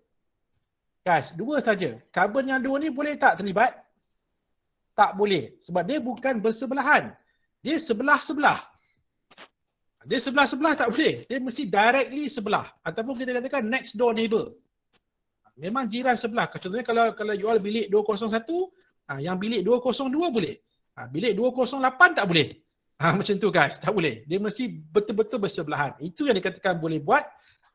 Guys, dua saja. Karbon yang dua ni boleh tak terlibat? Tak boleh. Sebab dia bukan bersebelahan. Dia sebelah-sebelah. Dia sebelah-sebelah tak boleh. Dia mesti directly sebelah. Ataupun kita katakan next door neighbor. Memang jiran sebelah. Contohnya kalau you all bilik 201, yang bilik 202 boleh. Bilik 208 tak boleh. Macam tu guys, tak boleh. Dia mesti betul-betul bersebelahan. Itu yang dikatakan boleh buat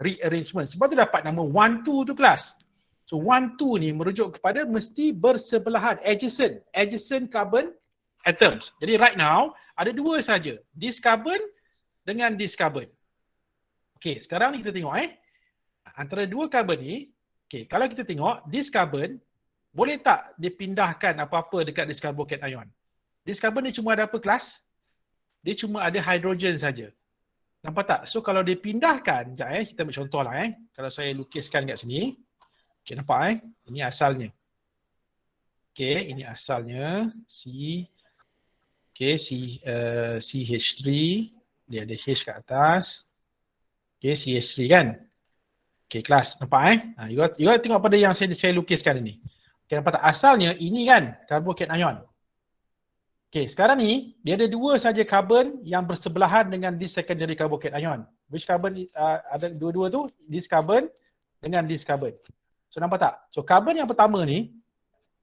rearrangement. Sebab tu dapat nama 1, 2 tu kelas. So 1, 2 ni merujuk kepada mesti bersebelahan, adjacent carbon atoms. Jadi right now ada dua saja, this carbon dengan this carbon. Okey, sekarang ni kita tengok antara dua carbon ni. Okay, kalau kita tengok, this carbon, boleh tak dipindahkan apa-apa dekat this carbocation ion? This carbon ni cuma ada apa kelas? Dia cuma ada hidrogen saja. Nampak tak? So kalau dipindahkan, sekejap kita ambil contoh lah Kalau saya lukiskan kat sini. Okay, nampak Ini asalnya. Okay, ini asalnya. CH3. Dia ada H kat atas. Okay, CH3 kan? Okay, kelas. Nampak You tengok pada yang saya lukiskan ini. Okay, nampak tak? Asalnya ini kan carbocation ion. Okay, sekarang ni dia ada dua saja karbon yang bersebelahan dengan this secondary carbocation ion. Which carbon ada dua-dua tu? This carbon dengan this carbon. So nampak tak? So karbon yang pertama ni,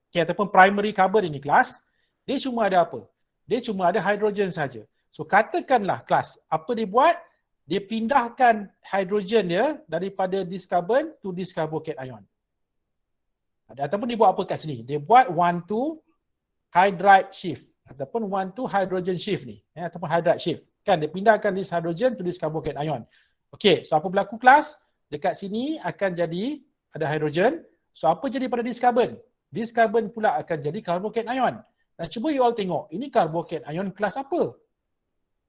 okay, ataupun primary carbon ini kelas, dia cuma ada apa? Dia cuma ada hidrogen saja. So katakanlah kelas, apa dia buat? Dia pindahkan hidrogen dia daripada this carbon to this carbocation ion. Ataupun dia buat apa kat sini? Dia buat 1, 2 hydride shift. Ataupun 1, 2 hydrogen shift ni. Ataupun hydride shift. Kan dia pindahkan this hydrogen to this carbocation ion. Okay, so apa berlaku kelas? Dekat sini akan jadi ada hydrogen. So apa jadi pada this carbon? This carbon pula akan jadi carbocation ion. Dan cuba you all tengok, ini carbocation ion kelas apa?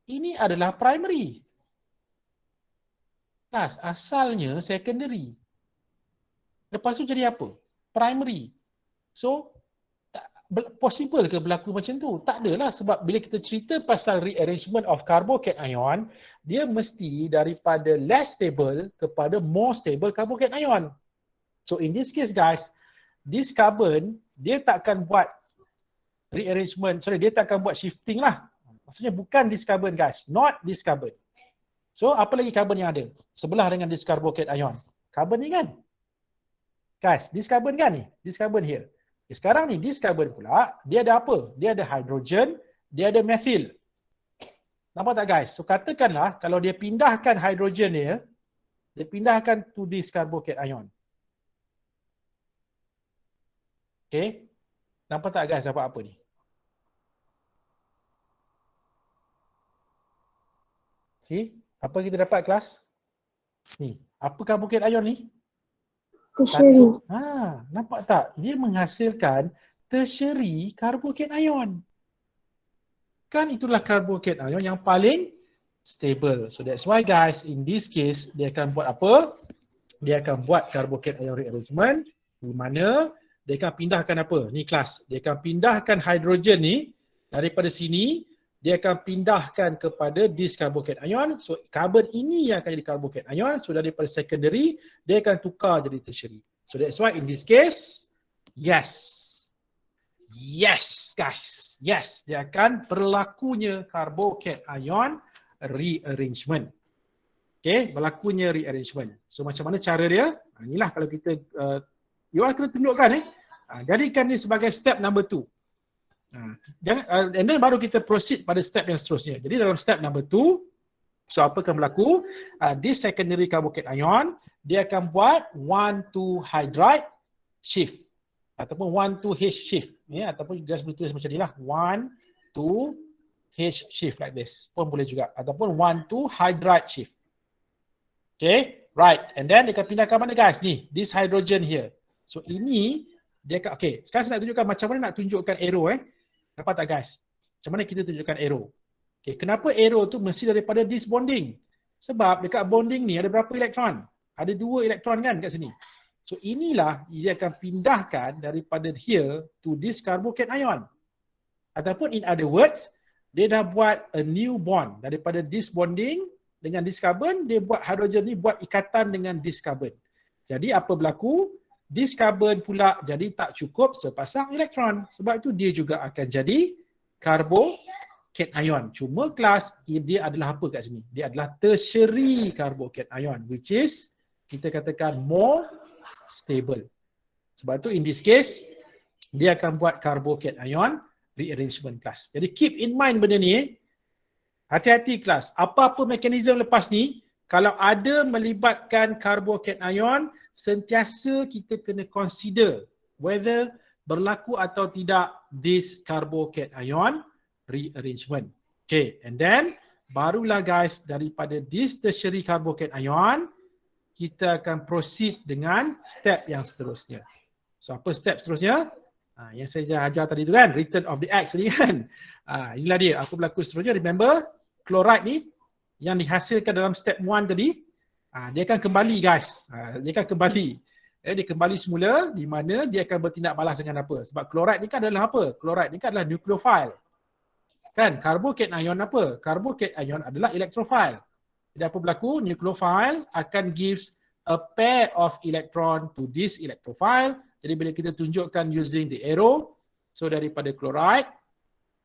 Ini adalah primary. Kelas asalnya secondary. Lepas tu jadi apa? Primary. So, possible ke berlaku macam tu? Tak adalah, sebab bila kita cerita pasal rearrangement of carbocation ion, dia mesti daripada less stable kepada more stable carbocation ion. So in this case guys, this carbon, dia takkan buat rearrangement, dia takkan buat shifting lah. Maksudnya bukan this carbon guys, not this carbon. So apa lagi carbon yang ada? Sebelah dengan this carbocation ion. Carbon ni kan? Guys, this carbon kan ni? This carbon here. Okay, sekarang ni this carbon pula, dia ada apa? Dia ada hydrogen, dia ada methyl. Nampak tak guys? So katakanlah kalau dia pindahkan hydrogen dia pindahkan to this carbocation ion. Okay. Nampak tak guys apa ni? See? Apa kita dapat kelas? Ni. Apa carbocation ion ni? Tertiary. Nampak tak? Dia menghasilkan tertiary carbocation ion. Kan itulah carbocation ion yang paling stable. So that's why guys, in this case, dia akan buat apa? Dia akan buat carbocation ion rearrangement di mana dia akan pindahkan apa? Ni kelas. Dia akan pindahkan hidrogen ni daripada sini, dia akan pindahkan kepada this carbocation ion. So carbon ini yang akan jadi carbocation ion. So daripada secondary, dia akan tukar jadi tertiary. So that's why in this case, yes. Yes guys. Yes, dia akan berlakunya carbocation ion rearrangement. Okay, berlakunya rearrangement. So macam mana cara dia? Inilah kalau kita, you all kena tunjukkan jadikan ni sebagai step number 2. And then baru kita proceed pada step yang seterusnya. Jadi dalam step number 2, so apa akan berlaku? This secondary carbocation ion, dia akan buat 1, 2 hydride shift. ataupun 1,2 H shift, ya, ataupun guys boleh tulis macam ni lah, 1,2 H shift like this pun boleh juga, ataupun 1,2 hydride shift. Okay, right, and then dia akan pindahkan mana guys? Ni, this hydrogen here. So ini dia akan, okay, sekarang saya nak tunjukkan macam mana nak tunjukkan arrow Dapat tak guys? Macam mana kita tunjukkan arrow? Okay, kenapa arrow tu mesti daripada this bonding? Sebab dekat bonding ni ada berapa elektron? Ada 2 elektron kan kat sini. So inilah dia akan pindahkan daripada here to this carbocation ion. Ataupun in other words, dia dah buat a new bond daripada this bonding dengan this carbon, dia buat hydrogen ni buat ikatan dengan this carbon. Jadi apa berlaku? This carbon pula jadi tak cukup sepasang elektron. Sebab itu dia juga akan jadi carbocation ion. Cuma kelas dia adalah apa kat sini? Dia adalah tertiary carbocation ion, which is kita katakan more stable. Sebab tu in this case dia akan buat carbocation ion rearrangement kelas. Jadi keep in mind benda ni. Hati-hati kelas. Apa-apa mekanisme lepas ni, kalau ada melibatkan carbocation ion, sentiasa kita kena consider whether berlaku atau tidak this carbocation ion rearrangement. Okay, and then barulah guys daripada this tertiary carbocation ion, kita akan proceed dengan step yang seterusnya. So apa step seterusnya? Yang saya ajar tadi tu kan, return of the X tadi kan. Inilah dia, apa berlaku seterusnya. Remember, chloride ni yang dihasilkan dalam step 1 tadi, dia akan kembali guys. Dia akan kembali. Dia kembali semula di mana dia akan bertindak balas dengan apa? Sebab chloride ni kan adalah apa? Chloride ni kan adalah nucleophile. Kan, carbocation ion apa? Carbocation ion adalah electrophile. Jadi apa berlaku? Nucleophile akan gives a pair of electron to this electrophile. Jadi bila kita tunjukkan using the arrow, so daripada chloride,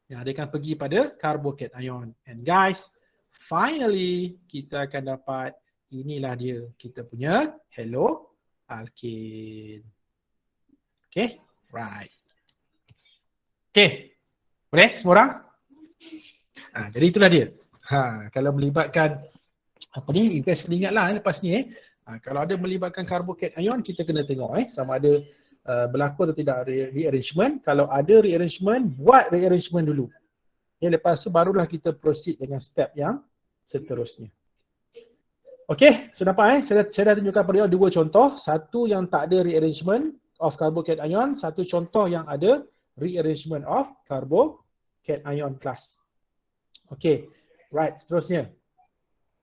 dia akan pergi pada carbocation ion. And guys, finally kita akan dapat, inilah dia kita punya halo alkane. Okay, right. Okay, boleh semua orang? Jadi itulah dia. Kalau melibatkan apa ni, guys kena ingatlah lepas ni kalau ada melibatkan carbocation ion, kita kena tengok sama ada berlaku atau tidak rearrangement. Kalau ada rearrangement, buat rearrangement dulu. Lepas tu barulah kita proceed dengan step yang seterusnya. Okay, so nampak saya dah tunjukkan pada dua contoh. Satu yang tak ada rearrangement of carbocation ion, satu contoh yang ada rearrangement of carbocation ion class. Okay, right, seterusnya.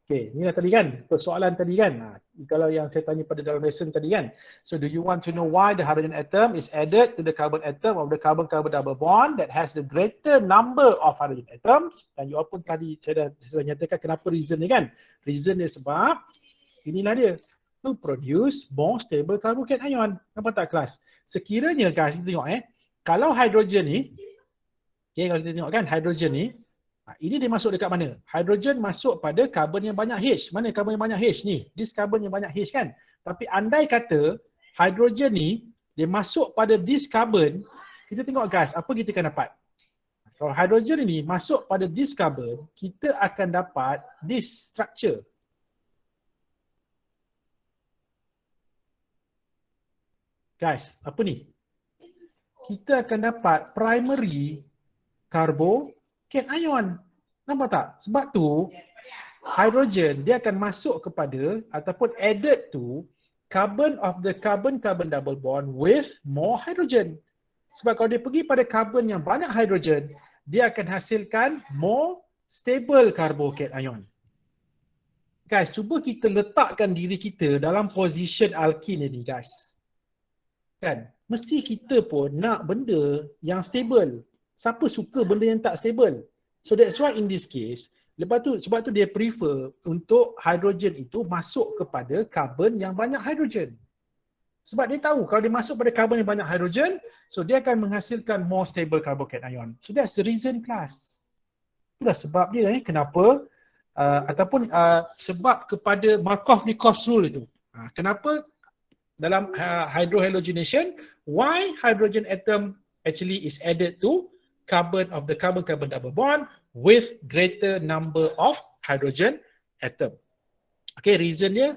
Okay, inilah tadi kan, persoalan tadi kan. Kalau yang saya tanya pada dalam lesson tadi kan. So do you want to know why the hydrogen atom is added to the carbon atom of the carbon-carbon double bond that has the greater number of hydrogen atoms? Dan you all pun tadi saya dah nyatakan kenapa reason ni kan. Reason dia sebab, inilah dia. To produce more stable carbocation ion. Nampak tak kelas? Sekiranya guys, kita tengok kalau hydrogen ni, okay, kalau kita tengok kan hydrogen ni, ini dia masuk dekat mana? Hydrogen masuk pada karbon yang banyak H. Mana karbon yang banyak H ni? This karbon yang banyak H kan? Tapi andai kata hydrogen ni dia masuk pada this carbon, kita tengok guys, apa kita akan dapat? Kalau hydrogen ini masuk pada this carbon, kita akan dapat this structure. Guys, apa ni? Kita akan dapat primary carbocation ion. Nampak tak? Sebab tu hydrogen dia akan masuk kepada ataupun added to carbon of the carbon-carbon double bond with more hydrogen. Sebab kalau dia pergi pada carbon yang banyak hydrogen, dia akan hasilkan more stable carbocation ion. Guys, cuba kita letakkan diri kita dalam position alkene ni guys. Kan? Mesti kita pun nak benda yang stable. Siapa suka benda yang tak stable? So that's why in this case, sebab tu dia prefer untuk hydrogen itu masuk kepada carbon yang banyak hydrogen. Sebab dia tahu kalau dia masuk pada carbon yang banyak hydrogen, so dia akan menghasilkan more stable carbocation ion. So that's the reason class. Itulah sebab dia kenapa ataupun sebab kepada Markov-Nikov's rule itu. Kenapa dalam hydrohalogenation, why hydrogen atom actually is added to carbon of the carbon-carbon double bond with greater number of hydrogen atom. Okay, reason dia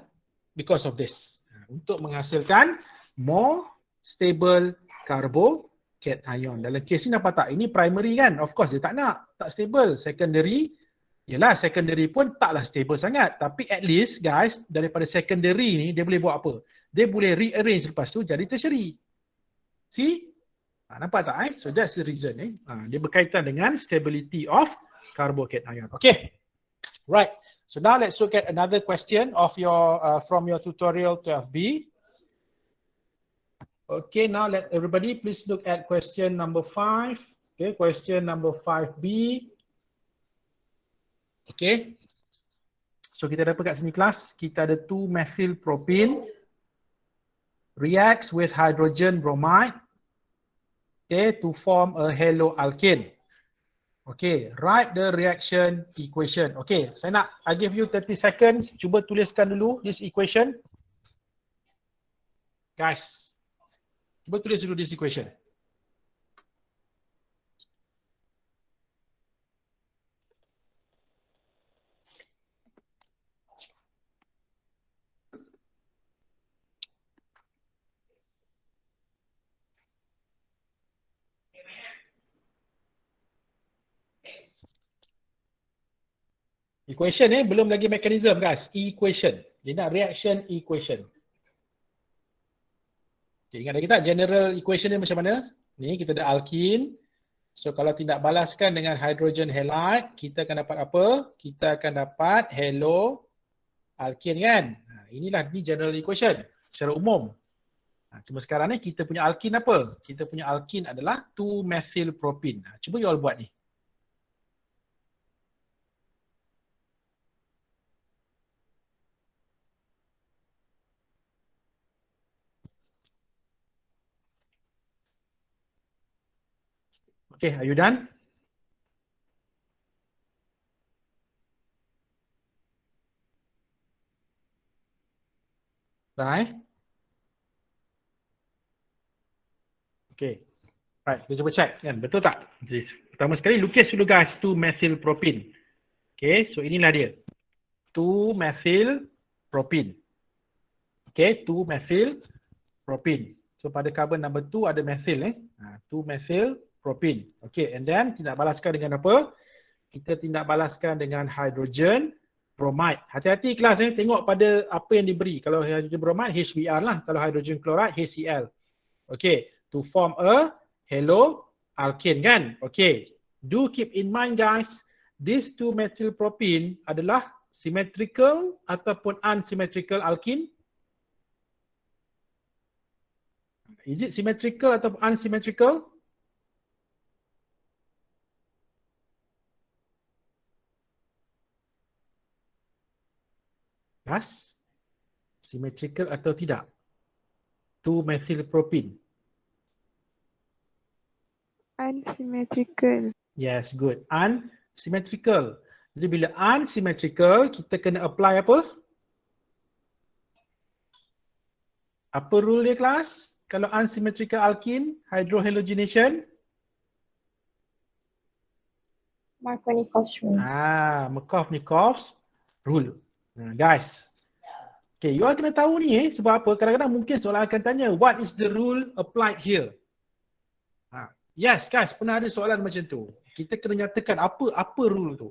because of this. Untuk menghasilkan more stable carbocation. Dalam kes ni nampak tak? Ini primary kan? Of course dia tak nak, tak stable. Secondary, yelah secondary pun taklah stable sangat. Tapi at least guys, daripada secondary ni dia boleh buat apa? Dia boleh rearrange lepas tu jadi tertiary. See? Nampak tak? So that's the reason. Dia berkaitan dengan stability of carbocation. Okay. Right. So now let's look at another question of your from your tutorial 12B. Okay, now let everybody please look at question number 5. Okay, question number 5B. Okay. So kita dapat kat sini kelas, kita ada 2-methyl propene reacts with hydrogen bromide, okay, to form a haloalkane. Okay, write the reaction equation. Okay, saya nak, I give you 30 seconds. Cuba tuliskan dulu this equation. Guys, cuba tulis dulu this equation. Equation belum lagi mechanism guys. Equation. Dia nak reaction equation. Okay, ingat lagi tak general equation ni macam mana? Ni kita ada alkene. So kalau tindak balaskan dengan hydrogen halide, kita akan dapat apa? Kita akan dapat haloalkane kan? Inilah ni general equation secara umum. Cuma sekarang ni kita punya alkene apa? Kita punya alkene adalah 2-methyl propene. Cuba you all buat ni. Okay, are you done? Dah Okay. Right, kita cuba check kan, betul tak? Pertama sekali lukis dulu guys 2-methyl propene. Okay, so inilah dia. 2-methyl propene. Okay, 2-methyl propene. So pada carbon number 2 ada methyl 2-methyl propene. Okay, and then tindak balaskan dengan apa? Kita tindak balaskan dengan hydrogen bromide. Hati-hati kelas tengok pada apa yang diberi. Kalau hydrogen bromide HBr lah, kalau hydrogen chloride HCl. Okay, to form a haloalkane kan? Okay, do keep in mind guys, this 2-methyl propene adalah symmetrical ataupun unsymmetrical alkene? Is it symmetrical atau unsymmetrical? Yes. Symmetrical atau tidak? 2-methyl propene. Unsymmetrical. Yes, good. Unsymmetrical. Jadi bila unsymmetrical, kita kena apply apa? Apa rule dia kelas? Kalau unsymmetrical alkene, hydrohalogenation? Markovnikov's rule. Markovnikov's rule. Guys. Okay, you all kena tahu ni sebab apa? Kadang-kadang mungkin soalan akan tanya, what is the rule applied here? Yes guys, pernah ada soalan macam tu. Kita kena nyatakan apa rule tu.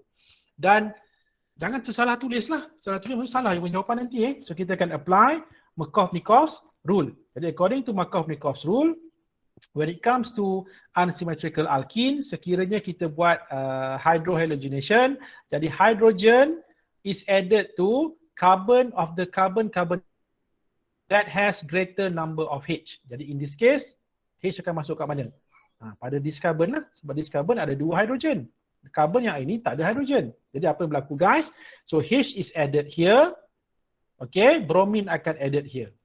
Dan jangan tersalah tulis lah. Salah tulis mesti salah jawapan nanti So kita akan apply Markovnikov's rule. Jadi according to Markovnikov's rule, when it comes to unsymmetrical alkene, sekiranya kita buat hydrohalogenation, jadi hydrogen is added to carbon of the carbon that has greater number of H. Jadi in this case, H akan masuk kat mana? Pada this carbon lah. Sebab this carbon ada 2 hydrogen. Carbon yang ini tak ada hydrogen. Jadi apa yang berlaku guys? So H is added here. Okay, bromine akan added here.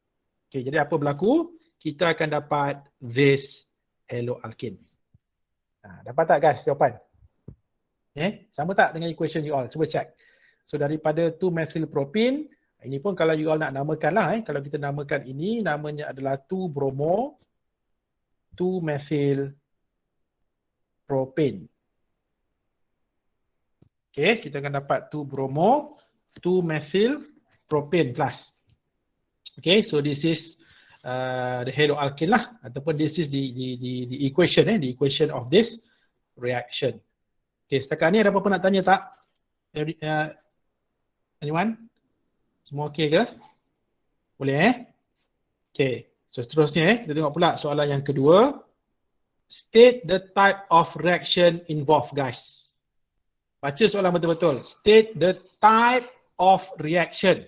Okay, jadi apa berlaku? Kita akan dapat this haloalkane. Dapat tak guys jawapan? Sama tak dengan equation you all? Cuba check. So daripada 2-methyl propene, ini pun kalau you all nak namakan lah. Kalau kita namakan ini, namanya adalah 2-bromo 2-methyl propane. Okay, kita akan dapat 2-bromo 2-methyl propane plus. Okay, so this is the haloalkane lah, ataupun this is the equation the equation of this reaction. Okay, setakat ni ada apa-apa nak tanya tak? Anyone? Semua okey ke? Boleh Okay, so seterusnya kita tengok pula soalan yang kedua. State the type of reaction involved, guys. Baca soalan betul-betul. State the type of reaction.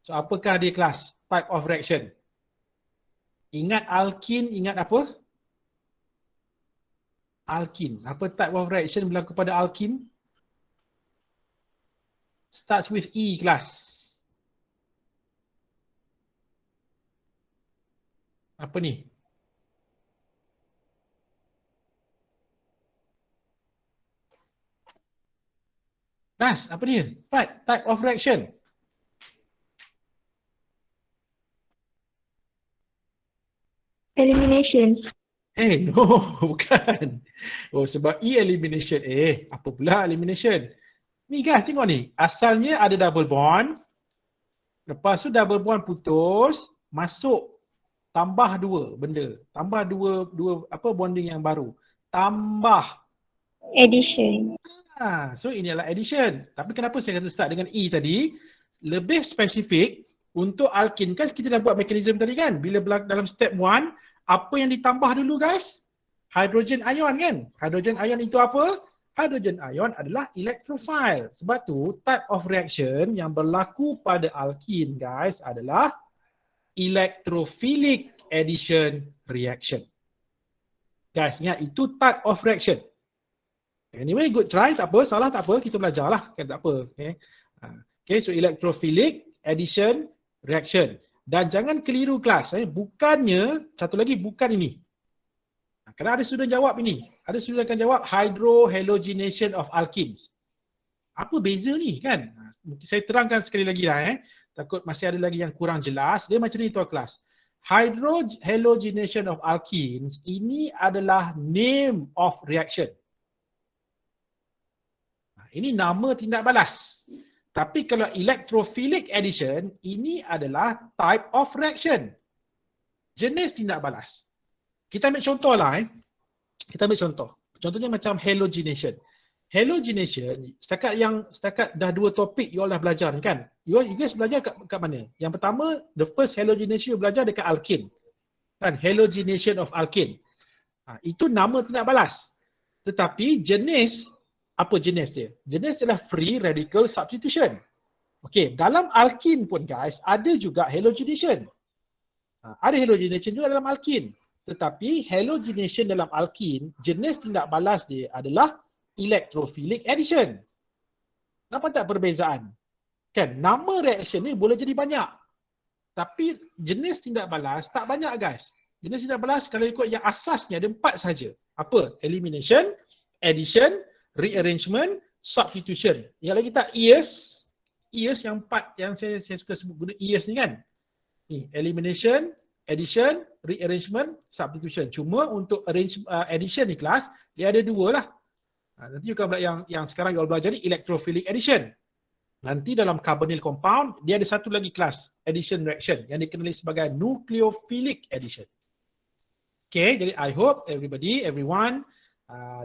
So apakah dia kelas? Type of reaction. Ingat alkene, ingat apa? Alkene. Apa type of reaction berlaku pada alkene? Starts with E, kelas. Apa ni? Kelas, apa dia? Right, type of reaction. Elimination. No, bukan. Oh, sebab E elimination. Apa pula elimination? Ni guys, tengok ni. Asalnya ada double bond. Lepas tu double bond putus, masuk tambah dua benda. Tambah dua apa bonding yang baru. Tambah. Addition. So ini adalah addition. Tapi kenapa saya kata start dengan E tadi? Lebih spesifik untuk alkene kan kita dah buat mekanisme tadi kan. Bila dalam step 1, apa yang ditambah dulu guys? Hydrogen ion kan? Hydrogen ion itu apa? Hydrogen ion adalah electrophile. Sebab tu type of reaction yang berlaku pada alkene guys adalah electrophilic addition reaction. Guys, ingat itu type of reaction. Anyway, good try, tak apa, salah tak apa, kita belajar lah, kan tak apa. Okay, so electrophilic addition reaction. Dan jangan keliru kelas, bukannya, satu lagi bukan ini. Kerana ada student jawab ini, ada student akan jawab hydrohalogenation of alkenes. Apa beza ni kan? Saya terangkan sekali lagi lah takut masih ada lagi yang kurang jelas. Dia macam ni tuan kelas. Hydrohalogenation of alkenes ini adalah name of reaction. Ini nama tindak balas. Tapi kalau electrophilic addition, ini adalah type of reaction. Jenis tindak balas. Kita ambil contoh lah. Kita ambil contoh. Contohnya macam halogenation. Halogenation, setakat dah 2 topik you all dah belajar ni kan. You guys belajar kat mana? Yang pertama, the first halogenation you belajar dekat alkene. Kan, halogenation of alkene. Itu nama tindak balas. Tetapi jenis, apa jenis dia? Jenis adalah free radical substitution. Okey, dalam alkene pun guys, ada juga halogenation. Ada halogenation juga dalam alkene. Tetapi halogenation dalam alkene, jenis tindak balas dia adalah electrophilic addition. Nampak tak perbezaan? Kan, nama reaction ni boleh jadi banyak. Tapi jenis tindak balas tak banyak guys. Jenis tindak balas kalau ikut yang asasnya ada 4 saja. Apa? Elimination, addition, rearrangement, substitution. Yang lagi tak ES yang 4 yang saya suka sebut guna ES ni kan. Ni elimination, addition, rearrangement, substitution. Cuma untuk addition ni kelas dia ada 2 lah. Nanti you akan yang sekarang you all belajar ni electrophilic addition. Nanti dalam carbonyl compound dia ada satu lagi kelas addition reaction yang dikenali sebagai nucleophilic addition. Okay, jadi I hope everyone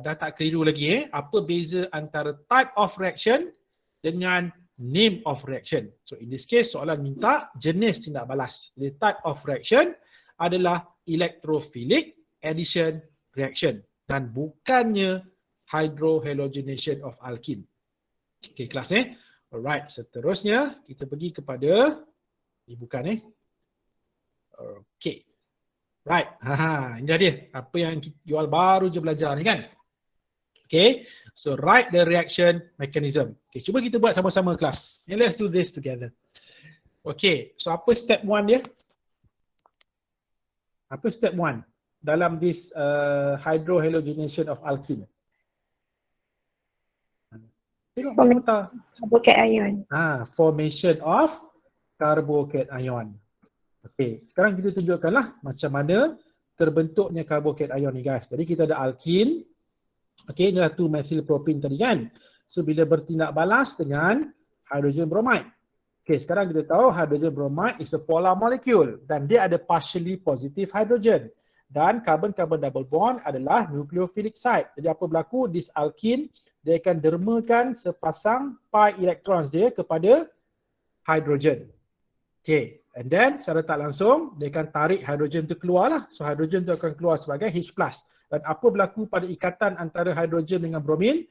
dah tak keliru lagi apa beza antara type of reaction dengan name of reaction. So in this case soalan minta jenis tindak balas. Jadi type of reaction adalah electrophilic addition reaction dan bukannya hydrohalogenation of alkene. Okay kelas Alright, seterusnya kita pergi kepada bukan Okay. Right. Ini dah dia. Apa yang you all baru je belajar ni kan. Okay. So write the reaction mechanism. Okay, cuba kita buat sama-sama kelas. Let's do this together. Okay. So apa step 1 dia? Apa step 1 dalam this hydrohalogenation of alkene? Tengok peta. Carbocation ion. Formation of carbocation ion. Okey, sekarang kita tunjukkanlah macam mana terbentuknya carbocation ion ni guys. Jadi kita ada alkene. Okey, ini adalah 2-methylpropene tadi kan. So bila bertindak balas dengan hydrogen bromide. Okay, sekarang kita tahu hydrogen bromide is a polar molecule dan dia ada partially positive hydrogen. Dan carbon-carbon double bond adalah nucleophilic site. Jadi apa berlaku? This alkene, dia akan dermakan sepasang pi electrons dia kepada hydrogen. Okay, and then secara tak langsung, dia akan tarik hydrogen tu keluar lah. So hydrogen tu akan keluar sebagai H+. Dan apa berlaku pada ikatan antara hydrogen dengan bromin?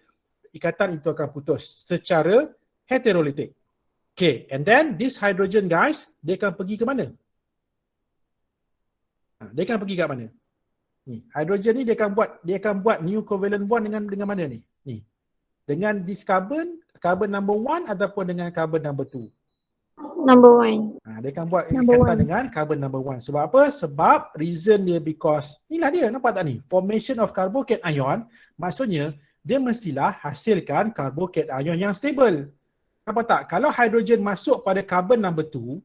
Ikatan itu akan putus secara heterolitik. Okay, and then this hydrogen guys, dia akan pergi ke mana? Dia akan pergi ke mana? Ni, hydrogen ni dia akan buat new covalent bond dengan mana ni? Ni. Dengan this carbon number 1 ataupun dengan carbon number 2? Number 1. Dia akan buat Number ikatan one. dengan carbon number 1. Sebab apa? Sebab reason dia because, inilah dia, nampak tak ni? Formation of carbocation ion, maksudnya dia mestilah hasilkan carbocation ion yang stable. Nampak tak? Kalau hydrogen masuk pada carbon number 2,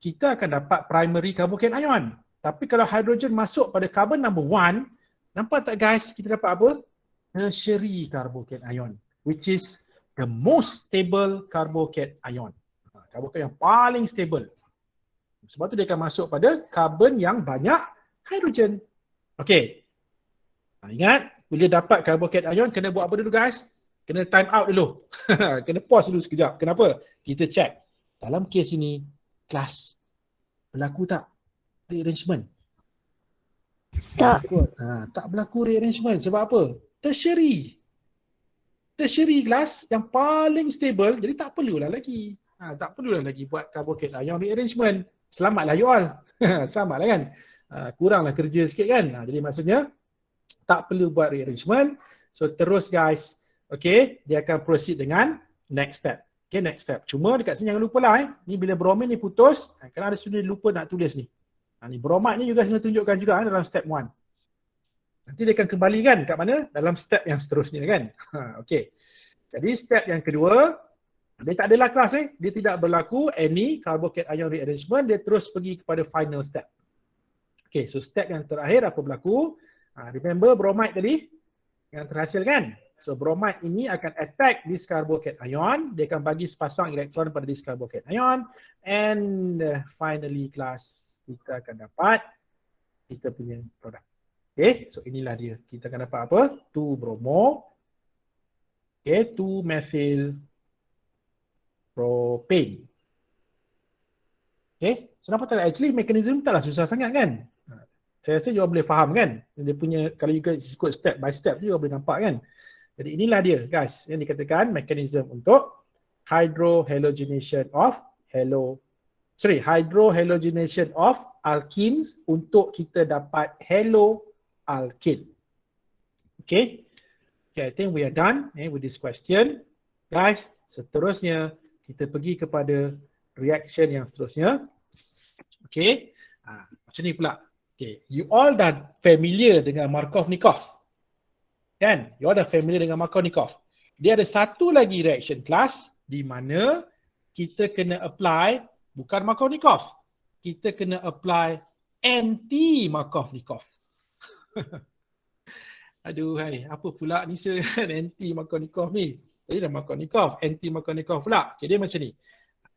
kita akan dapat primary carbocation ion. Tapi kalau hydrogen masuk pada carbon number 1, nampak tak guys? Kita dapat apa? Tertiary carbocation ion, which is the most stable carbocation ion. Carbocation yang paling stable. Sebab tu dia akan masuk pada carbon yang banyak hydrogen. Okey. Ingat, bila dapat carbocation ion, kena buat apa dulu guys? Kena time out dulu. Kena pause dulu sekejap. Kenapa? Kita check. Dalam kes ini, kelas berlaku tak rearrangement? Tak. Tak berlaku rearrangement. Sebab apa? Tertiary. Tertiary kelas yang paling stable, jadi tak perlulah lagi. Tak perlulah lagi buat carbocation ion rearrangement. Selamatlah you all. Selamatlah kan. Kuranglah kerja sikit kan. Jadi maksudnya, tak perlu buat rearrangement. So terus guys, okay, dia akan proceed dengan next step. Okay, next step. Cuma dekat sini jangan lupa lah ni bila bromine ni putus, kerana ada student lupa nak tulis ni. Ni bromide ni juga kena tunjukkan juga dalam step 1. Nanti dia akan kembali kan kat mana? Dalam step yang seterusnya kan. Okay. Jadi step yang kedua, dia tak adalah kelas dia tidak berlaku any carbocation ion rearrangement, dia terus pergi kepada final step. Okay, so step yang terakhir apa berlaku? Remember bromide tadi yang terhasil kan? So bromide ini akan attack this carbocation ion, dia akan bagi sepasang elektron pada this carbocation ion, and finally class kita akan dapat kita punya produk. Okay, so inilah dia. Kita akan dapat apa? 2-bromo, okay, 2-methyl propane. Okay, so nampak tak? Actually mekanisme taklah susah sangat kan? Saya rasa you boleh faham kan? Dia punya, kalau you ikut step by step you boleh nampak kan? Jadi inilah dia guys, yang dikatakan mekanisme untuk hydrohalogenation of hydrohalogenation of alkenes untuk kita dapat haloalkane. Okay. Okay, I think we are done with this question. Guys, seterusnya kita pergi kepada reaction yang seterusnya. Okay. Macam ni pula. Okay, you all dah familiar dengan Markovnikov. Kan? You all dah familiar dengan Markovnikov. Dia ada satu lagi reaction class di mana kita kena apply bukan Markovnikov. Kita kena apply anti-Markovnikov. Aduh, hai, apa pula ni anti-Markovnikov ni? Tadi dah Markovnikov, anti-Markovnikov pula. Okay, dia macam ni.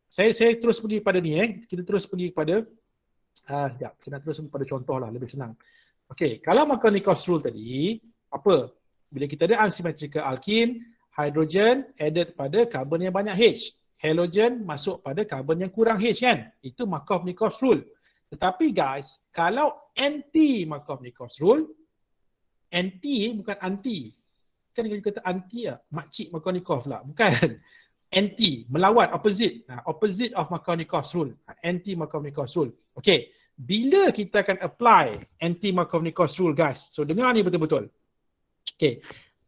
Saya terus pergi pada ni Kita terus pergi kepada sekejap, saya nak terus pada contoh lah, lebih senang. Okey, kalau Markovnikov's rule tadi, apa? Bila kita ada unsymmetrical alkene, hydrogen added pada carbon yang banyak H. Halogen masuk pada carbon yang kurang H kan? Itu Markovnikov's rule. Tetapi guys, kalau anti-Markovnikov's rule, anti bukan anti. Kan kalau kata anti makcik Markovnikov lah. Bukan. Anti, melawan, opposite. Opposite of Markovnikov's rule. Anti-Markovnikov's rule. Okay. Bila kita akan apply anti-Markovnikov's rule guys? So dengar ni betul-betul. Okay.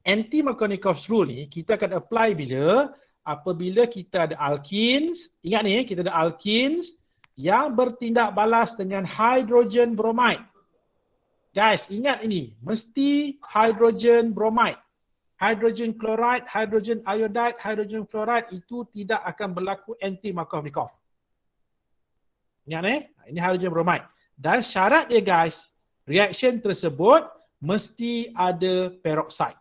Anti-Markovnikov's rule ni kita akan apply bila? Apabila kita ada alkenes. Ingat ni, kita ada alkenes yang bertindak balas dengan hydrogen bromide. Guys, ingat ini. Mesti hydrogen bromide. Hydrogen chloride, hydrogen iodide, hydrogen fluoride itu tidak akan berlaku anti-Markovnikov. Ingat ini hydrogen bromide. Dan syarat dia guys, reaction tersebut mesti ada peroxide.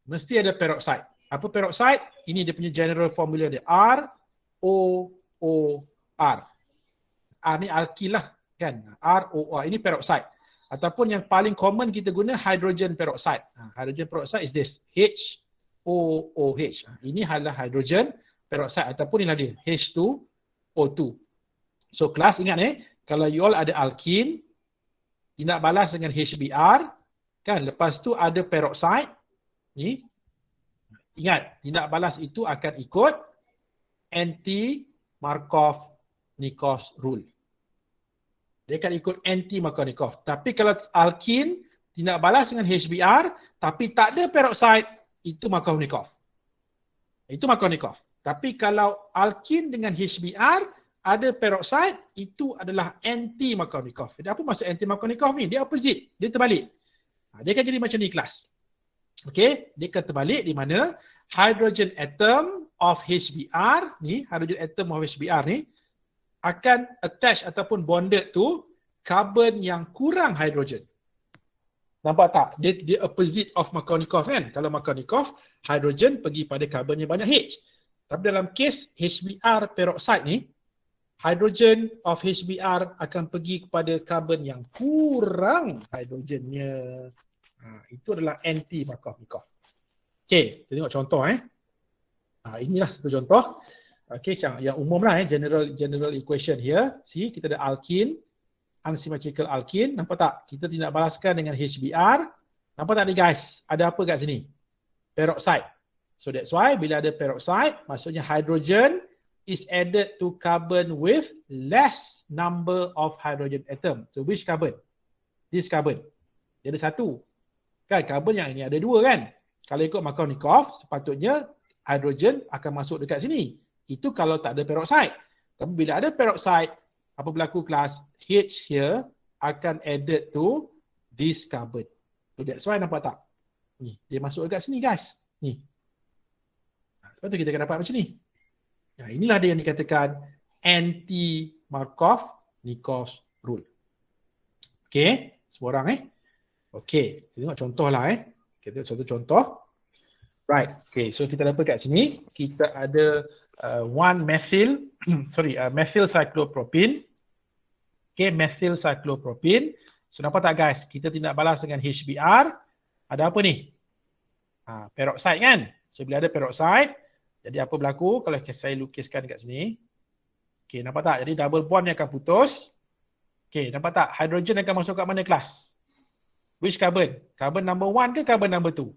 Mesti ada peroxide. Apa peroxide? Ini dia punya general formula dia. R R. R ni alkil lah kan. ROR ini peroxide. Ataupun yang paling common kita guna hydrogen peroxide. Hydrogen peroxide is this HOOH. Ini adalah hydrogen peroxide ataupun inilah dia H2O2. So kelas ingat kalau you all ada alkin tindak balas dengan HBr kan, lepas tu ada peroxide ni, ingat tindak balas itu akan ikut anti-Markov-Nikov rule. Dia akan ikut anti-Markov-Nikov. Tapi kalau alkin tindak balas dengan HBr tapi tak ada peroxide, itu Markov-Nikov. Itu Markov-Nikov. Tapi kalau alkin dengan HBr ada peroxide, itu adalah anti-Markov-Nikov. Jadi apa maksud anti-Markov-Nikov ni? Dia opposite, dia terbalik. Dia akan jadi macam ni kelas. Okey, dia akan terbalik di mana hydrogen atom of HBr ni, hydrogen atom of HBr ni akan attach ataupun bonded to carbon yang kurang hydrogen. Nampak tak? Dia opposite of Markov-Nikov kan? Kalau Markov-Nikov, hydrogen pergi pada carbon yang banyak H. Tapi dalam kes HBr peroxide ni, hydrogen of HBr akan pergi kepada carbon yang kurang hidrogennya. Itu adalah anti-Markov-Nikov. Okey, kita tengok contoh inilah satu contoh. Okey, yang umum lah general equation here. See, kita ada alkin, unsymmetrical alkin. Nampak tak? Kita tidak balaskan dengan HBr. Nampak tak ni guys? Ada apa kat sini? Peroxide. So that's why bila ada peroxide, maksudnya hydrogen is added to carbon with less number of hydrogen atom. So which carbon? This carbon. Dia ada satu. Kan carbon yang ini ada dua kan? Kalau ikut Markov-Nikov, sepatutnya hydrogen akan masuk dekat sini. Itu kalau tak ada peroxide. Tapi bila ada peroxide, apa berlaku kelas? H here akan added to this carbon. So that's why nampak tak? Ni, dia masuk dekat sini guys. Ni. Sebab tu kita akan dapat macam ni. Inilah dia yang dikatakan anti-Markov-Nikov rule. Okey, semua orang Okey, kita tengok contoh lah Kita tengok satu contoh. Right, okey, so kita dapat kat sini, kita ada methyl cyclopropene. Okey, methyl cyclopropene. So nampak tak guys, kita tindak balas dengan HBr. Ada apa ni? Peroxide kan? So bila ada peroxide, jadi apa berlaku kalau saya lukiskan dekat sini? Okey, nampak tak? Jadi double bond ni akan putus. Okey, nampak tak? Hydrogen akan masuk kat mana kelas? Which carbon? Carbon number 1 ke carbon number 2?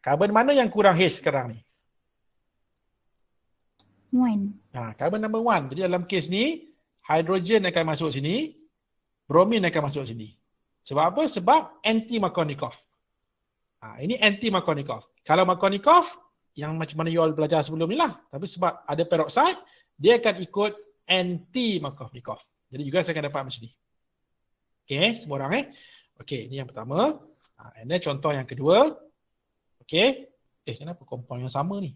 Carbon mana yang kurang H sekarang ni? 1. Carbon number 1. Jadi dalam kes ni, hydrogen akan masuk sini, bromin akan masuk sini. Sebab apa? Sebab anti-Markov-Nikov. Ini anti-Markov-Nikov. Kalau Markov-Nikov, yang macam mana you all belajar sebelum ni lah. Tapi sebab ada peroxide, dia akan ikut anti-Markov-Nikov. Jadi juga saya akan dapat macam ni. Okey, semua orang Okey, ini yang pertama. And then contoh yang kedua. Okey. Kenapa compound yang sama ni?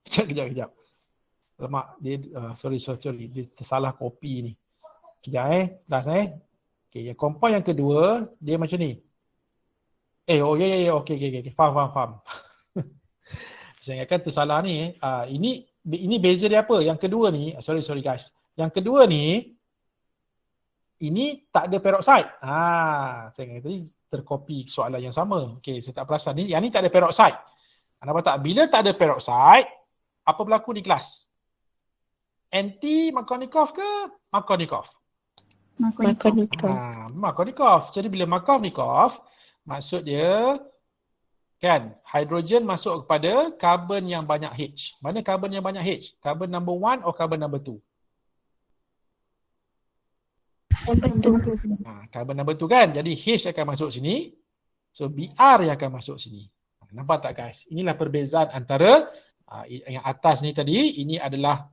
Kejap. Lemak, dia, sorry. Dia tersalah kopi ni. Kejap Kelas Okey, yang compound yang kedua, dia macam ni. Okey. Faham. Saya ingatkan tersalah ni. Ini beza dia apa? Yang kedua ni, sorry guys. Yang kedua ni, ini tak ada peroxide. Saya ingat tadi terkopi soalan yang sama. Okey, saya tak perasan. Yang ni tak ada peroxide. Nampak tak? Bila tak ada peroxide, apa berlaku di kelas? Anti-Markov-Nikov ke Markov-Nikov? Markov-Nikov. Jadi bila Markov-Nikov, maksud dia kan, hydrogen masuk kepada carbon yang banyak H. Mana carbon yang banyak H? Carbon number 1 atau carbon number 2? Carbon number 2 kan. Jadi H akan masuk sini. So Br yang akan masuk sini. Nampak tak guys? Inilah perbezaan antara yang atas ni tadi. Ini adalah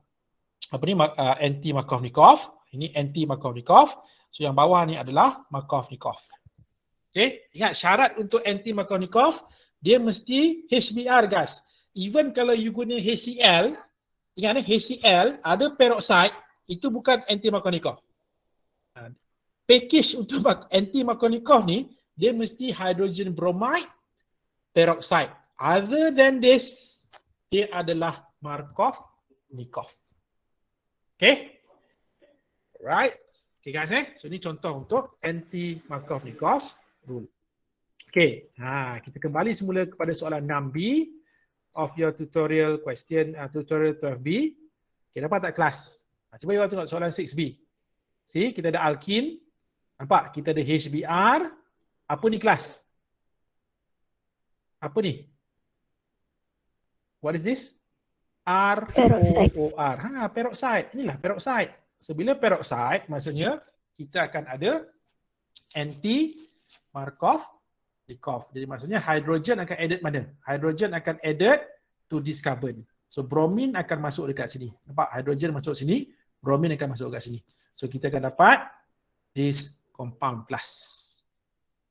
anti-Markov-Nikov. Ini anti-Markov-Nikov. So yang bawah ni adalah Markov-Nikov. Okay. Ingat syarat untuk anti-Markov-Nikov, dia mesti HBr guys. Even kalau you guna HCl, ingat HCl ada peroxide, itu bukan anti-Markov-Nikov. Package untuk anti-Markov-Nikov ni, dia mesti hydrogen bromide peroxide. Other than this, dia adalah Markov-Nikov. Okay? Alright. Okay guys So ni contoh untuk anti-Markov-Nikov rule. Okay. Kita kembali semula kepada soalan 6B of your tutorial question, tutorial 12B. Okay, dapat tak kelas? Cuba you tengok soalan 6B. See, kita ada alkin. Nampak? Kita ada HBr. Apa ni kelas? Apa ni? What is this? Peroxide. ROOR. Peroxide. Inilah peroxide. So, bila peroxide, maksudnya kita akan ada anti-Markov-Nikov. Jadi maksudnya hydrogen akan added mana? Hydrogen akan added to this carbon. So, bromine akan masuk dekat sini. Nampak? Hydrogen masuk sini, bromine akan masuk dekat sini. So, kita akan dapat this compound plus.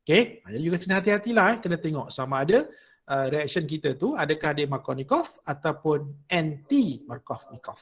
Okay? Jadi juga kena hati-hatilah. Kena tengok sama ada reaction kita tu adakah dia Markov-Nikov ataupun anti-Markov-Nikov.